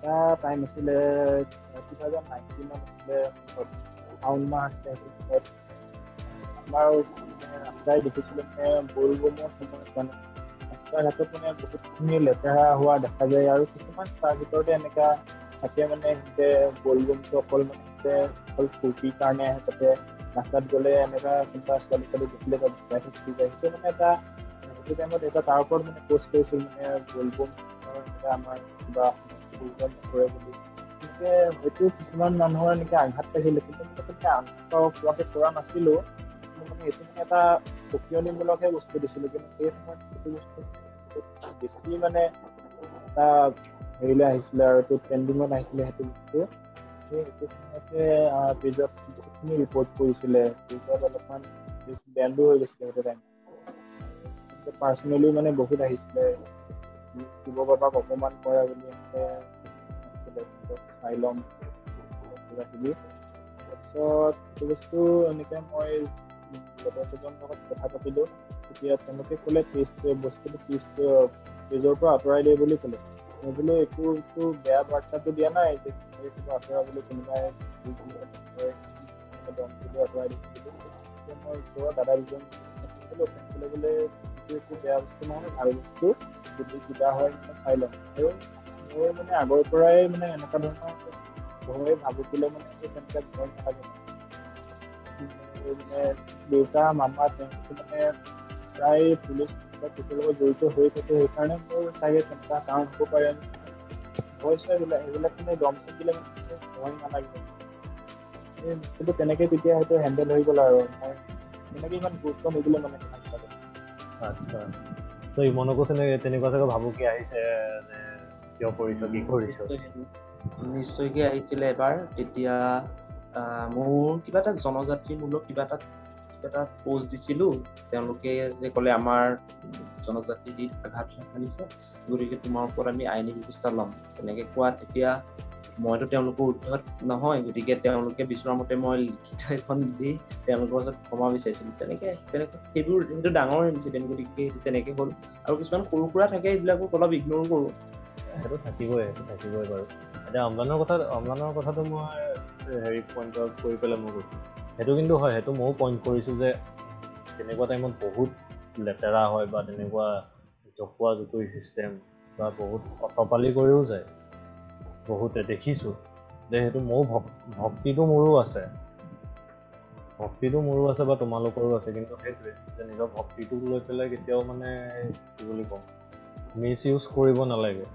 এটা টাইম আছিলে 2019 আছিলে, শাওণ মাহ আছিলে। আমাৰ ৰাস্তাই দেখিছিলোঁ মানে বলবমৰ সময়ত মানে ৰাস্তা ঘাটত মানে বহুতখিনি লেতেৰা হোৱা দেখা যায়। আৰু কিছুমান তাৰ ভিতৰতে এনেকুৱা থাকে মানে সিহঁতে বলবমটো অকল ফূৰ্তিৰ কাৰণে আহে, তাতে ৰাস্তাত গ'লে এনেকুৱা কোনোবা ছোৱালী দেখিলে তাত ভৰাই থাকি যায়। সেইটো মানে সেইটো টাইমত তাৰ ওপৰত মানে পষ্ট কৰিছিল মানে বলবম আমাৰ কিবা নকৰে বুলি। গতিকে হয়তো কিছুমান মানুহৰ এনেকৈ আঘাত পাইছিলে, কিন্তু আঘাত পোৱাকৈ কৰা নাছিলোঁ। মানে এইটো মানে এটা সকিয়নিমূলকহে বস্তু দিছিলোঁ, কিন্তু সেই সময়ত সেইটো বস্তু বেছি মানে এটা হেৰিলৈ আহিছিলে আৰু এইটো ট্ৰেণ্ডিঙত আহিছিলে। সেইটো বস্তু সেইটো সময়তে পেজত বহুতখিনি ৰিপৰ্ট কৰিছিলে, পেজত অলপমান বেণ্ডো হৈ গৈছিলে সেইটো টাইমত। পাৰ্চনেলি মানে বহুত আহিছিলে, শিৱ বাবাক অপমান কৰা বুলি চাই ল'ম কিবা কিবি। তাৰপিছত সেইটো বস্তু এনেকৈ মই লগৰকেইজনৰ লগত কথা পাতিলোঁ, তেতিয়া তেওঁলোকে ক'লে বস্তুটো পেজৰ পৰা আঁতৰাই দিয়ে বুলি ক'লে। মই বোলো একো বেয়া বাৰ্তাটো দিয়া নাই যে কিবা আঁতৰাবলৈ কোনোবাই আঁতৰাই দিছিলোঁ। মই ওচৰৰ দাদা দুজন বোলে একো বেয়া বস্তু নহয়, ভাল বস্তু, যদি কিবা হয় মানে চাই ল'ম আৰু মোৰ মানে আগৰ পৰাই মানে এনেকুৱা ধৰণৰ ভয় ভাবুকিলে মানে তেনেকৈ ভয় নালাগে মানে দেউতা মামা তেওঁলোকে মানে প্ৰায় পুলিচ বা কিছুৰ লগত জড়িত হৈ থাকে সেইকাৰণে মোৰ চাগে তেনেকুৱা কাৰণ হ'ব পাৰে ভয় চয় এইবিলাক মানে দম চম দিলে মানে ভয় নালাগে কিন্তু তেনেকৈ তেতিয়া হয়তো হেণ্ডেল হৈ গ'ল আৰু মই তেনেকৈ ইমান গুৰুত্ব নিদিলে মানে আচ্ছা চ' ইমনকো তেনেকুৱা চাগে ভাবুকি আহিছে যে কিয় কৰিছ কি কৰিছ নিশ্চয়কৈ আহিছিলে এবাৰ তেতিয়া মোৰ কিবা এটা জনজাতিমূলক কিবা এটা পোষ্ট দিছিলো তেওঁলোকে যে ক'লে আমাৰ জনজাতিক আঘাত আনিছে গতিকে তোমাৰ ওপৰত আমি আইনী ব্যৱস্থা ল'ম তেনেকৈ কোৱা তেতিয়া মইতো তেওঁলোকৰ উৰ্ধত নহয় গতিকে তেওঁলোকে বিচৰা মতে মই লিখিত এখন দি তেওঁলোকৰ ওচৰত ক্ষমা বিচাৰিছিলো তেনেকৈ সেইটো ডাঙৰ ইনচিডেণ্ট গতিকে তেনেকৈ হ'ল আৰু কিছুমান সৰু সুৰা থাকে সেইবিলাকো অলপ ইগন'ৰ কৰোঁ সেইটো থাকিবই বাৰু এতিয়া অম্লানৰ কথাটো মই হেৰি পইণ্ট আউট কৰি পেলাই মই কৈছোঁ সেইটো কিন্তু হয় সেইটো ময়ো পইণ্ট কৰিছোঁ যে তেনেকুৱা টাইমত বহুত লেতেৰা হয় বা তেনেকুৱা জপোৱা জুপুৰি চিষ্টেম বা বহুত অটপালি কৰিও যায় বহুতে দেখিছোঁ যে সেইটো ময়ো ভক্তিটো মোৰো আছে বা তোমালোকৰো আছে কিন্তু সেইটোৱে যে নিজৰ ভক্তিটোক লৈ পেলাই কেতিয়াও মানে কি বুলি কওঁ মিছ ইউজ কৰিব নালাগে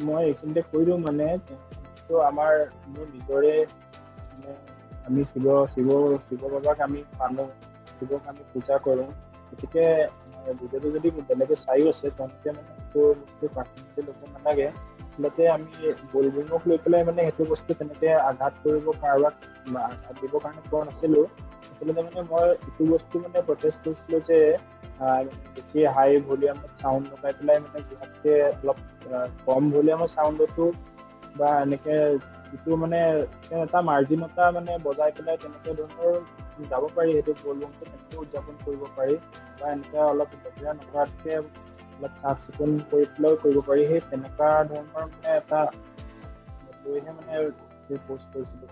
মই এইখিনিতে কৈ দিওঁ মানে আমাৰ মোৰ নিজৰে মানে আমি শিৱ বাবাক আমি মানো শিৱক আমি পূজা কৰোঁ গতিকে ভিডিঅ'টো যদি বেলেগে চাইও আছে তেওঁলোকে মানে সেইটো বস্তু পাৰ্চনেলি ল'ব নালাগে আচলতে আমি বলবমক লৈ পেলাই মানে সেইটো বস্তু তেনেকৈ আঘাত কৰিব কাৰোবাক আঘাত দিবৰ কাৰণে কোৱা নাছিলোঁ আচলতে মানে মই এইটো বস্তু মানে প্ৰটেষ্ট কৰিছিলোঁ যে বেছি হাই ভলিউমত চাউণ্ড লগাই পেলাই মানে যোৱাতকৈ অলপ কম ভলিউমৰ চাউণ্ডতো বা এনেকৈ যিটো মানে এটা মাৰ্জিনতা মানে বজাই পেলাই তেনেকৈ ধৰণৰ যাব পাৰি সেইটো বলবমটো তেনেকৈ উদযাপন কৰিব পাৰি বা এনেকৈ অলপ লেতেৰা নকৰাতকৈ অলপ চাফ চিকুণ কৰি পেলাইও কৰিব পাৰি সেই তেনেকুৱা ধৰণৰ মানে এটা লৈহে মানে পষ্ট কৰিছিলোঁ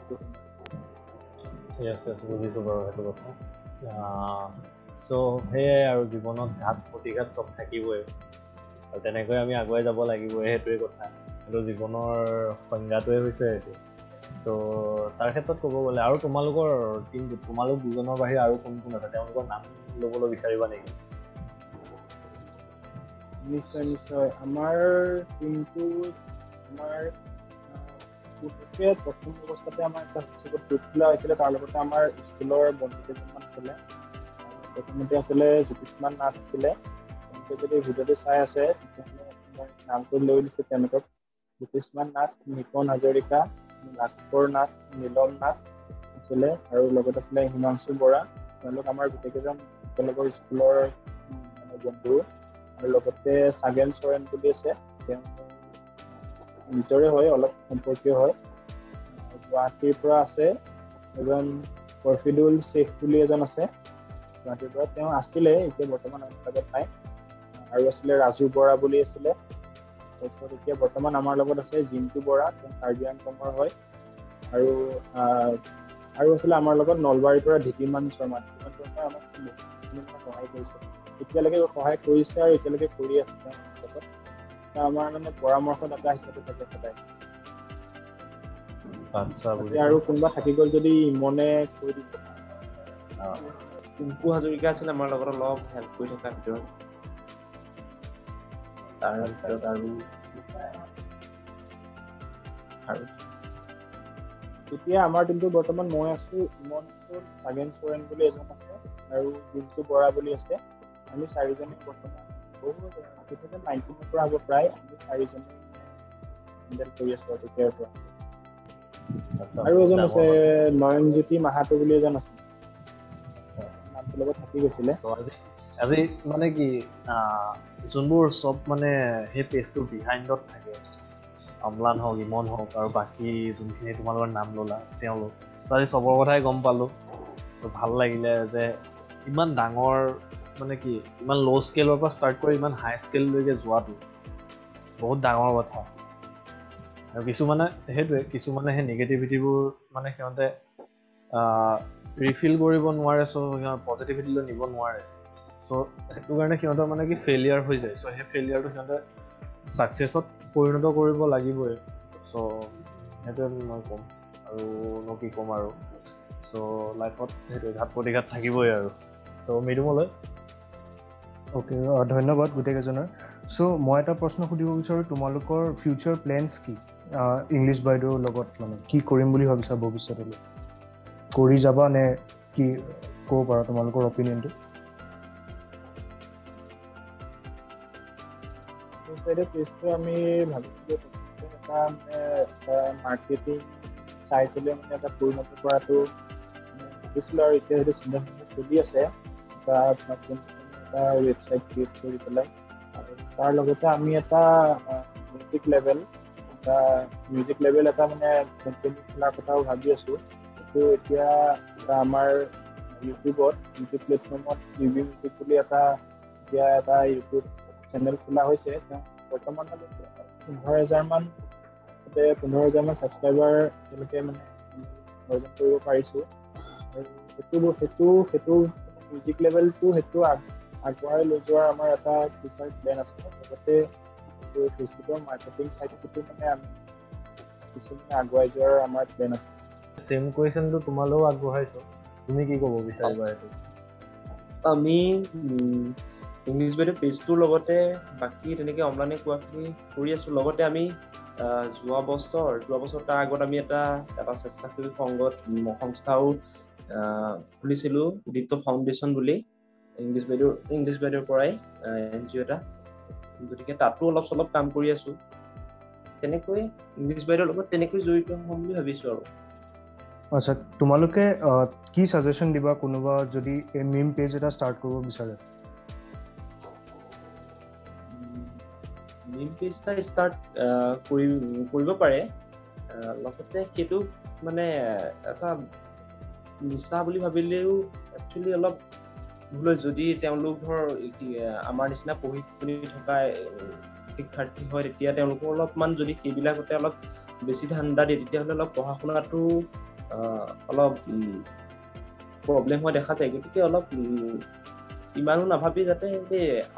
বুজিছোঁ বাৰু সেইটো কথা চ' সেয়াই আৰু জীৱনত ঘাট প্ৰতিঘাত চব থাকিবই আৰু তেনেকৈ আমি আগুৱাই যাব লাগিবই সেইটোৱে কথা সেইটো জীৱনৰ সংজ্ঞাটোৱে হৈছে এইটো চ' তাৰ ক্ষেত্ৰত ক'ব গ'লে আৰু তোমালোকৰ টিমটোত তোমালোক দুজনৰ বাহিৰে আৰু কোন কোন আছে তেওঁলোকৰ নাম ল'বলৈ বিচাৰিবা নেকি নিশ্চয় আমাৰ টিমটো আমাৰ প্ৰথম অৱস্থাতে আমাৰ এটা গ্ৰুপ খোলা হৈছিলে তাৰ লগতে আমাৰ স্কুলৰ বন্ধু কেইজনমান আছিলে প্ৰথমতে আছিলে জ্যোতিষ্মান নাথ আছিলে তেওঁলোকে যদি ভিডিঅ'টো চাই আছে তেতিয়াহ'লে মই নামটো লৈ দিছোঁ তেওঁলোকক জ্যোতিষ্মান নাথ নিপন হাজৰিকা ভাস্কৰ নাথ নীলম নাথ আছিলে আৰু লগত আছিলে হিমাংশু বৰা তেওঁলোক আমাৰ গোটেইকেইজন একেলগৰ স্কুলৰ মানে বন্ধু আৰু লগতে চাগেন চৰেণ বুলি আছে তেওঁ নিজৰে হয় অলপ সম্পৰ্কীয় হয় গুৱাহাটীৰ পৰা আছে এজন ফৰফিদুল শ্বেখ বুলি এজন আছে গুৱাহাটীৰ পৰা তেওঁ আছিলে এতিয়া বৰ্তমান আমাৰ লগত নাই আৰু আছিলে ৰাজু বৰা বুলি আছিলে তাৰপিছত এতিয়া বৰ্তমান আমাৰ লগত আছে জিন্তু বৰা তেওঁ কাৰ্বি আংলঙৰ হয় আৰু আছিলে আমাৰ লগত নলবাৰীৰ পৰা ধীতিমান শৰ্মা আমাক সহায় কৰিছে এতিয়ালৈকে সহায় কৰিছে আৰু এতিয়ালৈকে কৰি আছে তেওঁ আমাৰ মানে পৰামৰ্শদাতা হিচাপে থাকে সদায় আৰু কোনোবা থাকি গ'ল যদি মনে কৈ দিব টিংকু হাজৰিকা আছিলে আমাৰ লগত অলপ হেল্প কৰি থকাৰ ভিতৰত তাৰপিছত আৰু এতিয়া আমাৰ টিমটো বৰ্তমান মই আছো ইমন আছো চাগেন চৰেণ বুলি এজন আছে আৰু জিন্তু বৰা বুলি আছে আমি চাৰিজনে বৰ্তমান 2019 পৰা হ'ব প্ৰায় আমি চাৰিজনে হেণ্ডেল কৰি আছো আৰু তেতিয়াৰ পৰা আৰু এজন আছে নয়নজ্যোতি মাহাতো বুলি এজন আছে নামটোৰ লগত থাকি গৈছিলে আজি মানে কি যোনবোৰ চব মানে সেই পেজটোৰ বিহাইণ্ডত থাকে অম্লান হওক ইমন হওক আৰু বাকী যোনখিনি তোমালোকৰ নাম ল'লা তেওঁলোক আজি চবৰ কথাই গম পালোঁ ত' ভাল লাগিলে যে ইমান ডাঙৰ মানে কি ইমান ল' স্কেলৰ পৰা ষ্টাৰ্ট কৰি ইমান হাই স্কেললৈকে যোৱাটো বহুত ডাঙৰ কথা আৰু কিছুমানে সেই নিগেটিভিটিবোৰ মানে সিহঁতে ৰিফিল কৰিব নোৱাৰে চ' সিহঁত পজিটিভিটিলৈ নিব নোৱাৰে চ' সেইটো কাৰণে সিহঁতৰ মানে কি ফেইলিয়াৰ হৈ যায়। চ' সেই ফেইলিয়াৰটো সিহঁতে ছাকচেছত পৰিণত কৰিব লাগিবই। চ' সেইটোৱে মই ক'ম আৰু কি ক'ম আৰু। চ' লাইফত সেইটোৱে ঘাত প্ৰতিঘাত থাকিবই আৰু। চ' মৃদুমলৈ অ'কে, ধন্যবাদ গোটেইকেইজনৰ। চ' মই এটা প্ৰশ্ন সুধিব বিচাৰোঁ, তোমালোকৰ ফিউচাৰ প্লেনছ কি ইংলিছ বাইদেউৰ লগত? মানে কি কৰিম বুলি ভাবিছা ভৱিষ্যতলৈ? কৰি যাবা নে কি ক'ব পাৰা তোমালোকৰ অপিনিয়নটো? আমি ভাবিছিলোঁ এটা মাৰ্কেটিং চাইটলৈ মানে এটা পৰিণত কৰাটো ভাবিছিলোঁ, আৰু এতিয়া সেইটো চিন্তা চলি আছে। এটা ৱেবছাইট ক্ৰিয়েট কৰি পেলাই, আৰু তাৰ লগতে আমি এটা মিউজিক লেভেল এটা মানে কোম্পানী খোলাৰ কথাও ভাবি আছোঁ। সেইটো এতিয়া আমাৰ ইউটিউব প্লেটফৰ্মত ইউবি মিউজিক বুলি এটা ইউটিউব চেনেল খোলা হৈছে। বৰ্তমান 15,000মান ছাবস্ক্ৰাইবাৰ তেওঁলোকে মানে অৰ্জন কৰিব পাৰিছোঁ। আৰু সেইটো মিউজিক লেভেলটো সেইটো আগবঢ়াই লৈ যোৱাৰ আমাৰ এটা ফিউচাৰ প্লেন আছে। লগতে ফেচবুকৰ মাৰ্কেটিং চাইটটো মানে আমি কিছুমানে আগুৱাই যোৱাৰ আমাৰ প্লেন আছে। চেম কুৱেশ্যনটো তোমালৈও আগবঢ়াইছোঁ, তুমি কি ক'ব বিচাৰিবা এইটো? আমি ইংলিছ বাইদেউ পেজটোৰ লগতে বাকী তেনেকৈ অনলাইনে কোৱাখিনি কৰি আছোঁ। লগতে আমি যোৱা বছৰ তাৰ আগত আমি এটা স্বেচ্ছাসেৱী সংস্থাও খুলিছিলোঁ, দীপ্ত ফাউণ্ডেশ্যন বুলি, ইংলিছ বাইদেউৰ পৰাই NGO এটা। গতিকে তাতো অলপ চলপ কাম কৰি আছোঁ। তেনেকৈ ইংলিছ বাইদেউৰ লগত তেনেকৈ জড়িত হ'ম বুলি ভাবিছোঁ আৰু। আচ্ছা, তোমালোকে কি ছাজেশ্যন দিবা কোনোবা যদি এই মিম পেজ এটা ষ্টাৰ্ট কৰিব বিচাৰে? মিম পেজ এটা ষ্টাৰ্ট কৰিব পাৰে। লগতে সেইটো মানে এটা নিচা বুলি ভাবিলেও একচুৱেলি অলপ ভুল হয়। যদি তেওঁলোক ধৰ আমাৰ নিচিনা পঢ়ি শুনি থকা শিক্ষাৰ্থী হয়, তেতিয়া তেওঁলোকৰ অলপমান যদি সেইবিলাকতে অলপ বেছি ধান্দা দিয়ে, তেতিয়াহ'লে অলপ পঢ়া শুনাটো অলপ প্ৰব্লেম হোৱা দেখা যায়। গতিকে অলপ ইমানো নাভাবি যাতে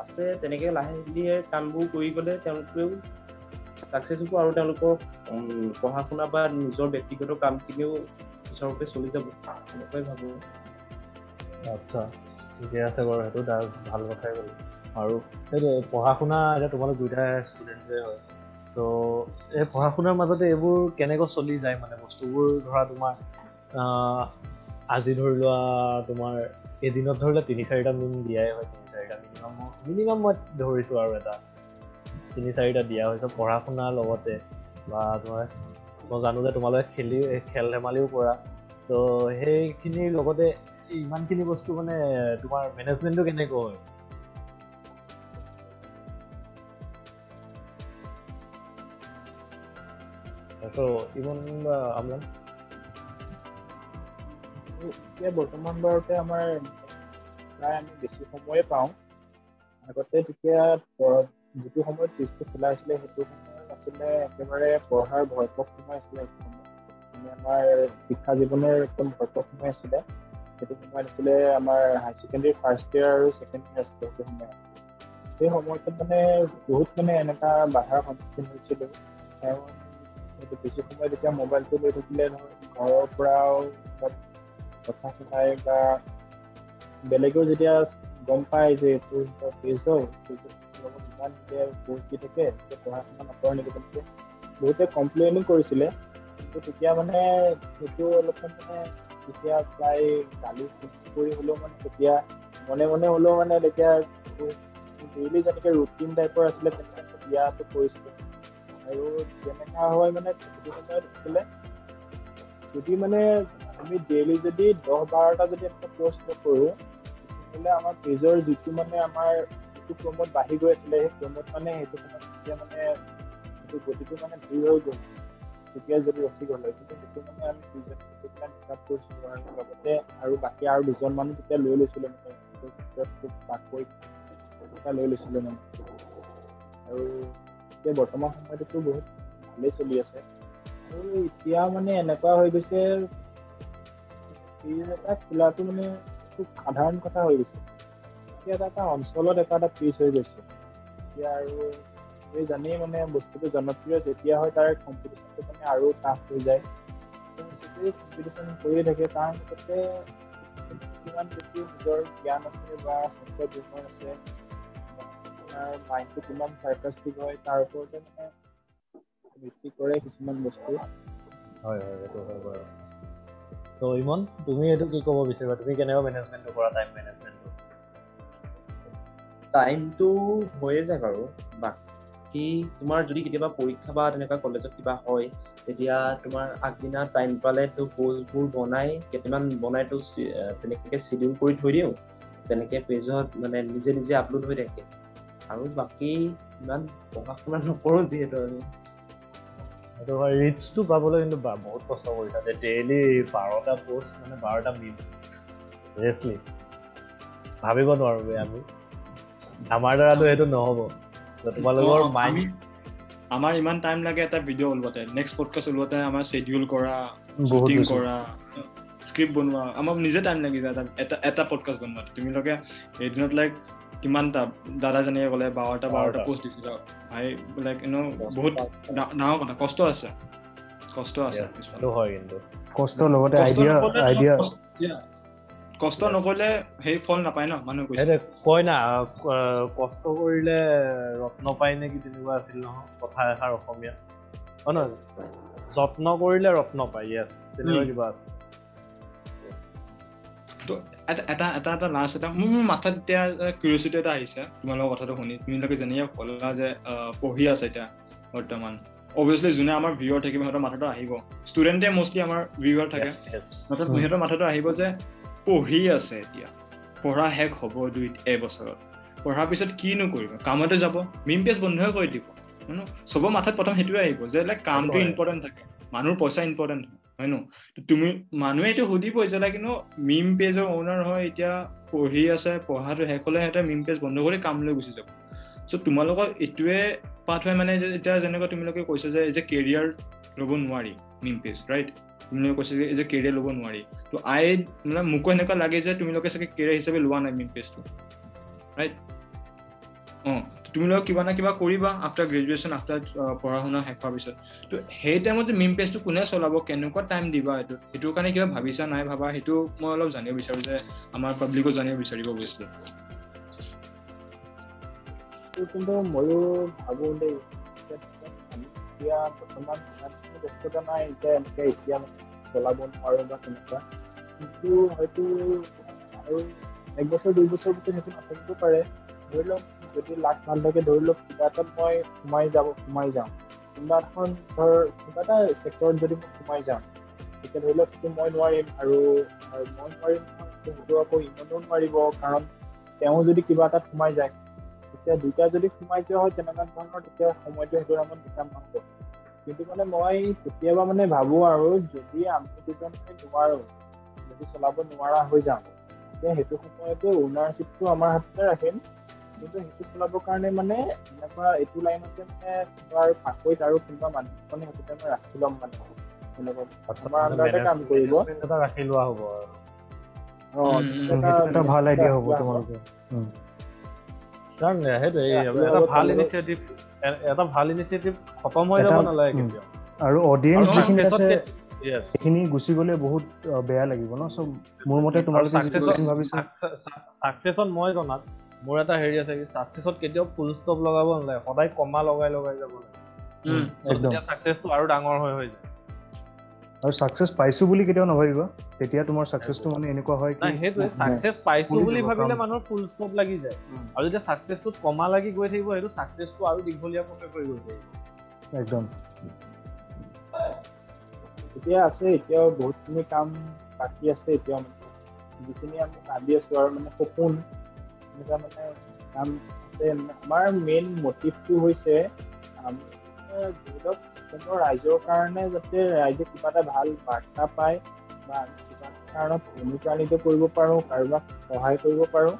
আছে তেনেকৈ লাহে ধীৰে কামবোৰ কৰি গ'লে তেওঁলোকেও ছাকচেছ হ'ব, আৰু তেওঁলোকৰ পঢ়া শুনা বা নিজৰ ব্যক্তিগত কামখিনিও সুচাৰুৰূপে চলি যাব, তেনেকুৱাই ভাবোঁ। আচ্ছা, ঠিকে আছে বাৰু, সেইটো ভাল কথাই ক'লো। আৰু সেইটোৱে পঢ়া শুনা, এতিয়া তোমালোক দুয়োটাই ষ্টুডেণ্টছে হয়। চ' এই পঢ়া শুনাৰ মাজতে এইবোৰ কেনেকৈ চলি যায় মানে বস্তুবোৰ? ধৰা তোমাৰ আজি ধৰি লোৱা তোমাৰ এদিনত ধৰি লোৱা 3-4টা মিম দিয়াই হয়, 3-4টা মিনিমাম মই ধৰিছোঁ আৰু এটা 3-4টা দিয়া হৈছে পঢ়া শুনাৰ লগতে। বা তোমাৰ মই জানো যে তোমালোকে খেল ধেমালিও কৰা। চ' সেইখিনিৰ লগতে ইমানখিনি বস্তু মানে তোমাৰ মেনেজমেণ্টটো কেনেকৈ হয়? এতিয়া বৰ্তমান বাৰতে আমাৰ প্ৰায় আমি বেছি সময়ে পাওঁ। আগতে তেতিয়া যিটো সময়ত পেজটো খোলা আছিলে সেইটো সময়ত আছিলে একেবাৰে পঢ়াৰ ভয়পক সময় আছিলে। মানে আমাৰ শিক্ষা জীৱনৰ একদম ভয়পক সময় আছিলে। সেইটো সময়ত আছিলে আমাৰ হায়াৰ ছেকেণ্ডেৰী ফাৰ্ষ্ট ইয়াৰ আৰু ছেকেণ্ড ইয়াৰ আছিলে সেইটো সময়ত। সেই সময়টোত মানে বহুত মানে এনেকুৱা বাধাৰ সন্মুখীন হৈছিলোঁ। বেছি সময় যেতিয়া মোবাইলটো লৈ থাকিলে ঘৰৰ পৰাও কথা শুনাই বা বেলেগেও যেতিয়া গম পায় যে এইটো পেজ হয়, ইমান পোষ্ট দি থাকে, পঢ়া শুনা নকৰে নেকি, তেনেকৈ বহুতে কমপ্লেইনো কৰিছিলে। কিন্তু তেতিয়া মানে সেইটো অলপমান মানে তেতিয়া প্ৰায় গালি কৰি হ'লেও মানে তেতিয়া মনে হ'লেও মানে তেতিয়া ডেইলি যেনেকৈ ৰুটিন টাইপৰ আছিলে তেনেকৈ দিয়াটো কৰিছিলোঁ। আৰু যেনেকুৱা হয় মানে সেইটো সময়ত আছিলে, যদি মানে আমি ডেইলি যদি 10-12টা যদি এনেকৈ পষ্ট নকৰোঁ, তেতিয়াহ'লে আমাৰ পেজৰ যিটো মানে আমাৰ যিটো ক্ৰমত বাঢ়ি গৈ আছিলে, সেই ক্ৰমত মানে সেইটো সময়ত তেতিয়া মানে সেইটো গতিটো মানে ধীৰ হৈ গ'ল। তেতিয়া যদি ৰখি গ'ল হয়, কিন্তু সেইটো মানে আমি মেকআপ কৰিছিলোঁ। আৰু লগতে আৰু বাকী আৰু 2জন মানুহ তেতিয়া লৈ লৈছিলোঁ মানে লৈ লৈছিলোঁ মানে। আৰু এতিয়া বৰ্তমান সময়টোতো বহুত ভালেই চলি আছে। আৰু এতিয়া মানে এনেকুৱা হৈ গৈছে, পেজ এটা খোলাটো মানে খুব সাধাৰণ কথা হৈ গৈছে। এতিয়া এটা অঞ্চলত এটা পিচ হৈ গৈছে এতিয়া আৰু এই জানেই মানে বস্তুটো জনপ্ৰিয় যেতিয়া হয় তাৰ কম্পিটিশ্যনটো মানে আৰু টাফ হৈ যায় কম্পিটিশ্যন কৰিয়ে থাকে তাৰ মাজতে কিমান বেছি নিজৰ জ্ঞান আছে বা ছাত্ৰ জীৱন আছে আপোনাৰ মাইণ্ডটো কিমান চাৰ্কাষ্টিক হয় তাৰ ওপৰতে মানে ভিত্তি কৰে কিছুমান বস্তু হয় এইটো হয় বাৰু সো ইমন তুমি এইটো কি ক'ব বিচাৰিবা তুমি কেনেকৈ মেনেজমেণ্টটো কৰা টাইম মেনেজমেণ্টটো টাইমটো হৈয়ে যায় বাৰু বাকী তোমাৰ যদি কেতিয়াবা পৰীক্ষা বা তেনেকুৱা কলেজত কিবা হয় তেতিয়া তোমাৰ আগদিনা টাইম পালেতো প'ষ্টবোৰ কেইটামান বনাইতো তেনেকৈ শ্বিডিউল কৰি থৈ দিওঁ তেনেকৈ পেজত মানে নিজে নিজে আপলোড হৈ থাকে আৰু বাকী ইমান পঢ়া শুনা নকৰোঁ যিহেতু আমি সেইটো হয় ৰিচটো পাবলৈ কিন্তু বহুত কষ্ট কৰিছা যে ডেইলি 12টা পোষ্ট মানে 12টা মিম চিৰিয়াছলি ভাবিব নোৱাৰো আমি আমাৰ দ্বাৰাতো সেইটো নহ'ব তোমালোকৰ মাইণ্ড আমাৰ ইমান টাইম লাগে এটা ভিডিঅ' ওলোৱাতে নেক্সট পডকাষ্ট ওলোৱাতে আমাৰ শ্বেডিউল কৰা শ্বুটিং কৰা স্ক্ৰিপ্ট বনোৱা আমাৰ নিজে টাইম লাগি যায় এটা পডকাষ্ট বনোৱাতে তুমি লোকে এদিনত লাইক কিমানটা দাদা যেনেকৈ ক'লে 12টা পোষ্ট দিছিল ভাই লাইক বহুত ডাঙৰ কথা কষ্ট আছে সেইটো হয় কিন্তু কষ্ট লগতে আইডিয়া কষ্ট নকৰিলে সেই ফল নাপায় ন মানুহ কৈছে কয় না কষ্ট কৰিলে ৰত্ন পায় নেকি তেনেকুৱা আছিল নহয় কথা এষাৰ অসমীয়া হয় নহয় যত্ন কৰিলে ৰত্ন পায় য়েছ তেনেকুৱা কিবা আছে এটা লাষ্ট এটা মোৰ মাথাত এতিয়া কিউৰিঅচিটি এটা আহিছে তোমালোকৰ কথাটো শুনি তোমালোকে যেনেকৈ ক'লা যে পঢ়ি আছে এতিয়া বৰ্তমান অবভিয়াছলি যোনে আমাৰ ভিউৱাৰ থাকিব সিহঁতৰ মাথাটো আহিব ষ্টুডেণ্টে মষ্টলি আমাৰ ভিউৱাৰ থাকে সিহঁতৰ মাথাটো আহিব যে পঢ়ি আছে এতিয়া পঢ়া শেষ হ'ব 2 বছৰত পঢ়াৰ পিছত কিনো কৰিব কামতে যাব মিম পেজ বন্ধই কৰি দিব চবৰ মাথাত প্ৰথম সেইটোৱে আহিব যে লাইক কামটো ইম্পৰ্টেণ্ট থাকে মানুহৰ পইচা ইম্পৰ্টেণ্ট হয় ন তুমি মানুহে এইটো সুধিবই যে লাইক মিম পেজৰ অ'নাৰ হয় এতিয়া পঢ়ি আছে পঢ়াটো শেষ হ'লে সিহঁতে মিম পেজ বন্ধ কৰি কাম লৈ গুচি যাব চ' তোমালোকৰ এইটোৱে পাঠ হয় মানে এতিয়া যেনেকৈ তোমালোকে কৈছে যে কেৰিয়াৰ ল'ব নোৱাৰি মিম পেজ ৰাইট তোমালোকে কৈছে যে কেৰিয়াৰ ল'ব নোৱাৰি তো মানে মোকো এনেকুৱা লাগে যে তোমালোকে চাগে কেৰিয়াৰ হিচাপে লোৱা নাই মিম পেজটো ৰাইট তোমালোকে কিবা না কিবা কৰিবা আফটাৰ গ্ৰেজুৱেশ্যন আফটাৰ পঢ়া শুনা শেষ হোৱাৰ পিছত তো সেই টাইমত মিম পেজটো কোনে চলাব কেনেকুৱা টাইম দিবা সেইটোৰ কাৰণে কিবা ভাবিছা নাই ভাবা সেইটো মই অলপ জানিব বিচাৰোঁ যে আমাৰ পাব্লিকো জানিব বিচাৰিব গৈছিলোঁ কিন্তু ময়ো ভাবোঁ দেই এতিয়া বৰ্তমান ব্যস্ততা নাই যে এনেকৈ এতিয়া চলাব নোৱাৰোঁ বা তেনেকুৱা কিন্তু হয়তো আৰু 1 বছৰ 2 বছৰ পিছত সেইটো নাথাকিব পাৰে ধৰি লওক যদি লাখ ভাল থাকে ধৰি লওক কিবা এটাত মই সোমাই যাওঁ কিবা এটা ছেক্টৰত যদি মই সোমাই যাওঁ তেতিয়া ধৰি লওক সেইটো মই নোৱাৰিম আৰু মই নোৱাৰিম সেইটো আকৌ ইমানো নোৱাৰিব কাৰণ তেওঁ যদি কিবা এটাত সোমাই যায় তেতিয়া দুটা যদি সোমাই যোৱা হয় তেনেকুৱা ধৰণৰ তেতিয়া সময়টো সেইটো নামত বিকাম নহ'ব কিন্তু মানে মই কেতিয়াবা মানে ভাবোঁ আৰু যদি আমি দুজন নোৱাৰোঁ যদি চলাব নোৱাৰা হৈ যাওঁ তেতিয়া সেইটো সময়তে অ'নাৰশ্বিপটো আমাৰ হাততে ৰাখিম কিন্তু সেইটো চলাবৰ কাৰণে মানে এনেকুৱা এইটো লাইনতে মানে তোমাৰ পাকৈত আৰু কোনোবা মানুহ মানে সেইটোতে মই ৰাখি ল'ম মানে আমাৰ আণ্ডাৰতে কাম কৰিব এটা ৰাখি লোৱা হ'ব এটা ভাল আইডিয়া হ'ব তোমালোকৰ কাৰণ সেইটোৱে এটা ভাল ইনিচিয়েটিভ খতম হৈ যাব নালাগে কেতিয়াও আৰু অডিয়েন্স যিখিনি আছে এইখিনি গুচি গ'লে বহুত বেয়া লাগিব ন সব মোৰ মতে তোমালোকে ছাকচেছত মই জনাত মোৰ এটা হেৰি আছে কি ছাকচেছত কেতিয়াও ফুল ষ্টপ লগাব নালাগে সদায় কমা লগাই যাব লাগে তেতিয়া ছাকচেছটো আৰু ডাঙৰ হৈ যায় আৰু ছাকচেছ পাইছো বুলি কেতিয়াও নভাবিবা তেতিয়া তোমাৰ ছাকচেছটো মানে এনেকুৱা হয় কি সেইটোৱে ছাকচেছ পাইছো বুলি ভাবিলে মানুহৰ ফুল ষ্টপ লাগি যায় আৰু যেতিয়া ছাকচেছটোত কমা লাগি গৈ থাকিব সেইটো ছাকচেছটো আৰু দীঘলীয়া প্ৰচেছ হৈ গৈ থাকিব একদম এতিয়া আছে এতিয়াও বহুতখিনি কাম বাকী আছে এতিয়াও মানে যিখিনি আমি ভাবি আছোঁ আৰু মানে সপোন এনেকুৱা মানে কাম আছে আমাৰ মেইন মটিভটো হৈছে আমি ধৰি লওক ৰাইজৰ কাৰণে যাতে ৰাইজে কিবা এটা ভাল বাৰ্তা পায় বা আমি কিবা কাৰণত অনুপ্ৰাণিত কৰিব পাৰোঁ কাৰোবাক সহায় কৰিব পাৰোঁ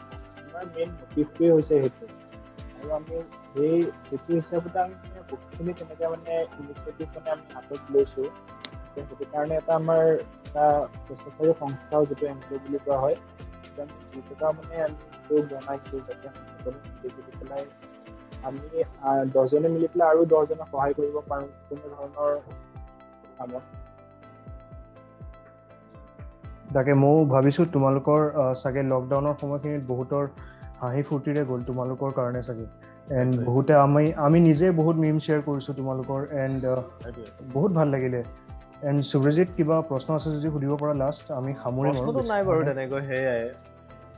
আমাৰ মেইন মটিভটোৱে হৈছে সেইটো আৰু আমি সেইটো হিচাপতে আমি বহুতখিনি তেনেকৈ মানে ইনিচিয়েটিভ মানে আমি হাতত লৈছোঁ সেইটো কাৰণে এটা আমাৰ এটা স্বেচ্ছাসেৱী সংস্থাও যিটো NGO বুলি কোৱা হয় দুটা মানে আমি বনাইছো যাতে মিলি পেলাই আমি 10জনে মিলি পেলাই আৰু 10জনক সহায় কৰিব পাৰোঁ কোনো ধৰণৰ কামত। তাকে ময়ো ভাবিছোঁ তোমালোকৰ চাগে লকডাউনৰ সময়খিনিত বহুতৰ হাঁহি ফূৰ্তিৰে গ'ল তোমালোকৰ কাৰণে চাগে এণ্ড বহুতে আমি নিজে বহুত মিম শ্বেয়াৰ কৰিছোঁ তোমালোকৰ এণ্ড বহুত ভাল লাগিলে। এণ্ড সুব্ৰজিত কিবা প্ৰশ্ন আছে যদি সুধিব পৰা লাষ্ট আমি সামৰিম। প্ৰশ্নটো নাই বাৰু তেনেকৈ সেয়াই,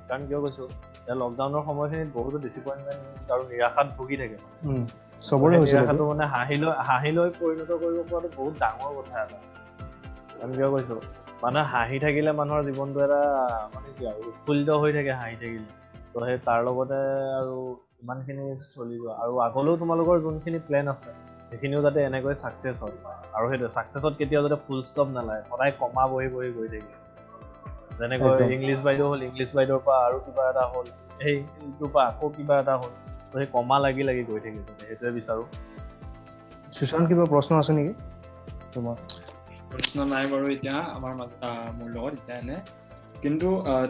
কাৰণ কিয় কৈছোঁ এতিয়া লকডাউনৰ সময়খিনিত বহুতো ডিসএপইণ্টমেণ্ট আৰু নিৰাশাত ভুগি থাকে চবৰে হৈছে। নিৰাশাটো মানে হাঁহিলৈ পৰিণত কৰিব পৰাটো বহুত ডাঙৰ কথা এটা। কাৰণ কিয় কৈছোঁ মানুহে হাঁহি থাকিলে মানুহৰ জীৱনটো এটা মানে কি আৰু উৎফুল্লিত হৈ থাকে হাঁহি থাকিলে। তো সেই তাৰ লগতে আৰু ইমানখিনি চলি যোৱা আৰু আগলৈও তোমালোকৰ যোনখিনি প্লেন আছে সেইখিনিও যাতে এনেকৈ ছাকচেছ হয় আৰু সেইটো ছাকচেছত কেতিয়াও যাতে ফুল ষ্টপ নালাগে, সদায় কমা বহি বহি গৈ থাকে। যেনেকৈ ইংলিছ বাইদেউ হ'ল, ইংলিছ বাইদেউৰ পৰা আৰু কিবা এটা হ'ল, সেইটোৰ পৰা আকৌ কিবা এটা হ'ল, তো সেই কমা লাগি লাগি গৈ থাকে, সেইটোৱে বিচাৰোঁ। সুশান্ত কিবা প্ৰশ্ন আছে নেকি তোমাৰ? প্ৰশ্ন নাই বাৰু এতিয়া মোৰ লগত এতিয়া এনে, কিন্তু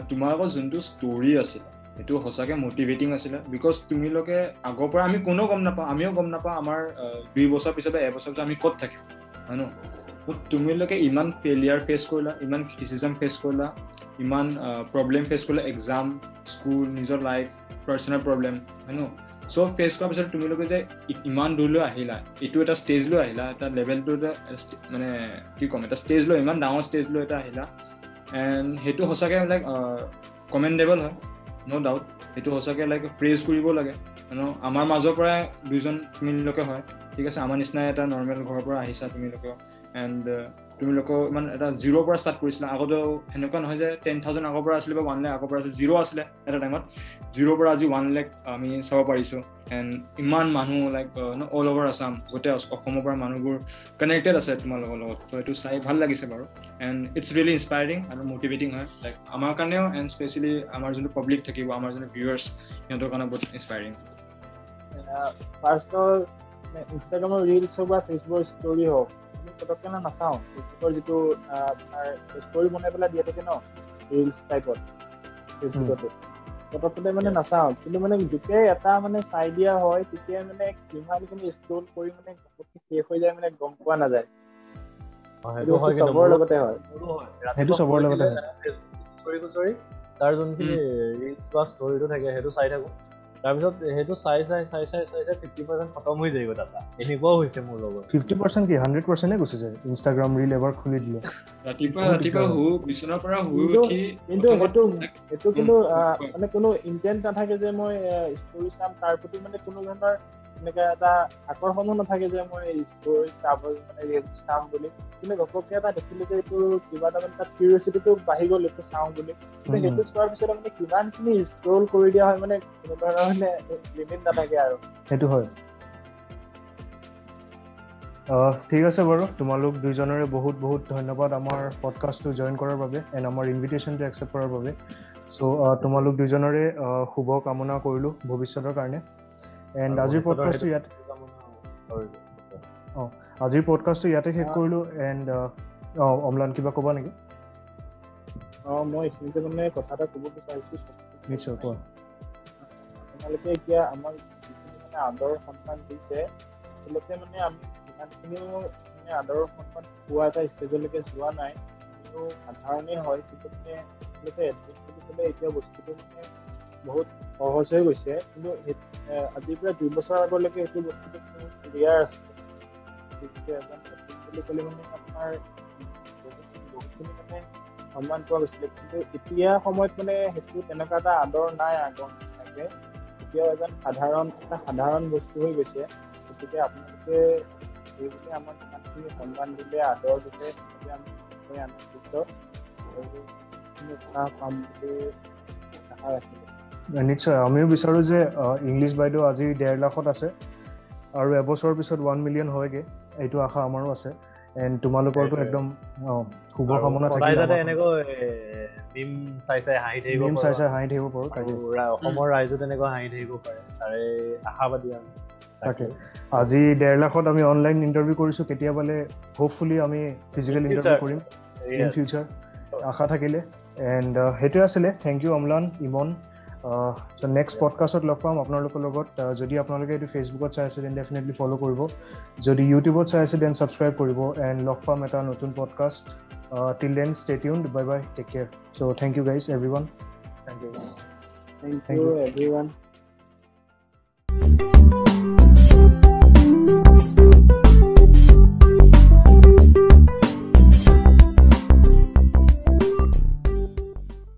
তোমালোকৰ যোনটো ষ্টৰি আছিলে সেইটো সঁচাকৈ মটিভেটিং আছিলে। বিকজ তুমিলোকে আগৰ পৰা আমি কোনেও গম নাপাওঁ, আমিও গম নাপাওঁ আমাৰ 2 বছৰ পিছত বা 1 বছৰ পিছত আমি ক'ত থাকিম, হয় ন? তুমিলোকে ইমান ফেইলিয়াৰ ফেচ কৰিলা, ইমান ক্ৰিটিচিজম ফেচ কৰিলা, ইমান প্ৰব্লেম ফেচ কৰিলা, এক্সাম, স্কুল, নিজৰ লাইফ, পাৰ্চনেল প্ৰব্লেম, হয় ন? চব ফেচ কৰাৰ পিছত তুমিলোকে যে ইমান দূৰলৈ আহিলা, এইটো এটা ষ্টেজ লৈ আহিলা, এটা লেভেলটো এটা মানে কি ক'ম, এটা ষ্টেজ লৈ, ইমান ডাঙৰ ষ্টেজ লৈ এটা আহিলা, এণ্ড সেইটো সঁচাকৈ লাইক কমেণ্ডেবল হয়, ন' ডাউট। সেইটো সঁচাকৈ লাইক প্ৰেজ কৰিব লাগে। আমাৰ মাজৰ পৰাই 2জন তুমিলোকে হয়, ঠিক আছে, আমাৰ নিচিনা এটা নৰ্মেল ঘৰৰ পৰা আহিছা তুমিলোকে, এণ্ড তুমিলোকেও ইমান এটা 0ৰ পৰা ষ্টাৰ্ট কৰিছিলা। আগতেও সেনেকুৱা নহয় যে 10,000 আগৰ পৰা আছিলে বা 1 লাখ আগৰ পৰা আছিলে, 0 আছিলে এটা টাইমত। 0ৰ পৰা আজি 1 লাখ আমি চাব পাৰিছোঁ, এণ্ড ইমান মানুহ লাইক অল অভাৰ আছাম, গোটেই অসমৰ পৰা মানুহবোৰ কানেক্টেড আছে তোমালোকৰ লগত, তো এইটো চাই ভাল লাগিছে বাৰু। এণ্ড ইটছ ৰিয়েলি ইনস্পায়াৰিং আৰু মটিভেটিং হয়, লাইক আমাৰ কাৰণেও, এণ্ড স্পেচিয়েলি আমাৰ যোনটো পাব্লিক থাকিব, আমাৰ যোনটো ভিউৱাৰ্ছ, সিহঁতৰ কাৰণে বহুত ইনস্পায়াৰিং। ফাৰ্ষ্টৰ ইনষ্টাগ্ৰামৰ ৰিলছ হওক বা ফেচবুকৰ ষ্টৰি হওক, আমি পটককৈ নাচাওঁ। ফেচবুকৰ যিটো আপোনাৰ ষ্টৰি বনাই পেলাই দিয়া থাকে ন ৰিলছ টাইপত ফেচবুকতো, পটকতে মানে নাচাওঁ। কিন্তু মানে যেতিয়াই এটা মানে চাই দিয়া হয় তেতিয়াই মানে কিমানখিনি স্ক্ৰল কৰি মানে শেষ হৈ যায় মানে গম পোৱা নাযায়। সেইটো হয়, চবৰ লগতে হয়, সেইটো চবৰ লগতে খুচৰি তাৰ যোনখিনি ৰিলছ বা ষ্টৰিটো থাকে সেইটো চাই থাকোঁ। তাৰপিছত সেইটো চাই 50% খতম হৈ যায়গৈ ডাটা। এনেকুৱাও হৈছে মোৰ লগত। 50% কি 100%য়ে গুচি যায় ইনষ্টাগ্ৰাম ৰিল এবাৰ খুলি দিলে। ৰাতিপুৱা বিচনাৰ পৰা শুই উঠি কিন্তু সেইটো কিন্তু মানে কোনো ইণ্টেণ্ট নাথাকে যে মই ষ্টৰি চাম, তাৰ প্ৰতি মানে কোনো ধৰণৰ এনেকে এটা আকৰ্ষণো নাথাকে যে মই ষ্টৰি চাম মানে ৰিলছ চাম বুলি। কিন্তু ঘপককে এটা দেখিলো যে এইটো কিবা এটা মানে তাত কিউৰিঅচিটিটো বাঢ়ি গ'ল এইটো চাওঁ বুলি, কিন্তু সেইটো চোৱাৰ পিছত মানে কিমানখিনি স্ক্ৰল কৰি দিয়া হয় মানে কোনো ধৰণৰ মানে লিমিট নাথাকে আৰু। সেইটো হয়। ঠিক আছে বাৰু, তোমালোক 2জনৰে বহুত বহুত ধন্যবাদ আমাৰ পডকাষ্টটো জইন কৰাৰ বাবে এণ্ড আমাৰ ইনভিটেশ্যনটো একচেপ্ট কৰাৰ বাবে। চ' তোমালোক 2জনৰে শুভ কামনা কৰিলোঁ ভৱিষ্যতৰ কাৰণে। এণ্ড আজিৰ পডকাষ্টটো ইয়াতে শেষ কৰিলোঁ। এণ্ড অম্লান কিবা ক'বা নেকি? মই এইখিনিতে মানে কথা এটা ক'ব বিচাৰিছোঁ। নিশ্চয় কোৱা। আপোনালোকে এতিয়া আমাক যিখিনি মানে আদৰৰ সন্মান দিছে, আচলতে মানে আমি ইমানখিনিও মানে আদৰৰ সন্মান পোৱা এটা ষ্টেজলৈকে যোৱা নাই, আমিও সাধাৰণেই হয়, কিন্তু মানে আচলতে এডজাষ্ট বুলি ক'লে এতিয়া বস্তুটো মানে বহুত সহজ হৈ গৈছে। কিন্তু আজিৰ পৰা 2 বছৰ আগলৈকে সেইটো বস্তুটো ক্লিয়াৰ আছিলে। এজন বুলি ক'লে মানে আপোনাৰ বহুতখিনি মানে সন্মান পোৱা গৈছিলে, কিন্তু এতিয়া সময়ত মানে সেইটো তেনেকুৱা এটা আদৰ নাই আগৰ নিচিনাকে। এতিয়াও এটা সাধাৰণ বস্তু হৈ গৈছে। গতিকে আপোনালোকে এইবুলি আমাক ইমানখিনি সন্মান দিলে, আদৰ দিলে, আমি আনন্দিত পাম বুলি আশা ৰাখিলোঁ। নিশ্চয়, আমিও বিচাৰোঁ যে ইংলিছ বাইদেউ আজি 1.5 লাখত আছে আৰু এবছৰৰ পিছত 1 মিলিয়ন হয়গে, এইটো আশা আমাৰো আছে। এণ্ড তোমালোকৰতো একদম শুভকামনা থাকিল। এনেকৈ মিম চাই হাঁহি থাকিব পাৰোঁ, অসমৰ ৰাইজো তেনেকৈ হাঁহি থাকিব পাৰে, তাৰে আশাবাদী আমি। তাকে আজি 1.5 লাখত আমি অনলাইন ইণ্টাৰভিউ কৰিছোঁ, কেতিয়াবালে হোপফুলি আমি ফিজিকেল ইণ্টাৰভিউ কৰিম ইন ফিউচাৰ, আশা থাকিলে। এণ্ড সেইটোৱে আছিলে থেংক ইউ অম্লান ইমন চ' নেক্সট পডকাষ্টত লগ পাম আপোনালোকৰ লগত যদি আপোনালোকে এইটো ফেচবুকত চাই আছে দেন ডেফিনেটলি ফ'ল' কৰিব যদি ইউটিউবত চাই আছে দেন ছাবস্ক্ৰাইব কৰিব এণ্ড লগ পাম এটা নতুন podcast till then stay tuned bye bye take care so' thank you guys everyone Thank you everyone.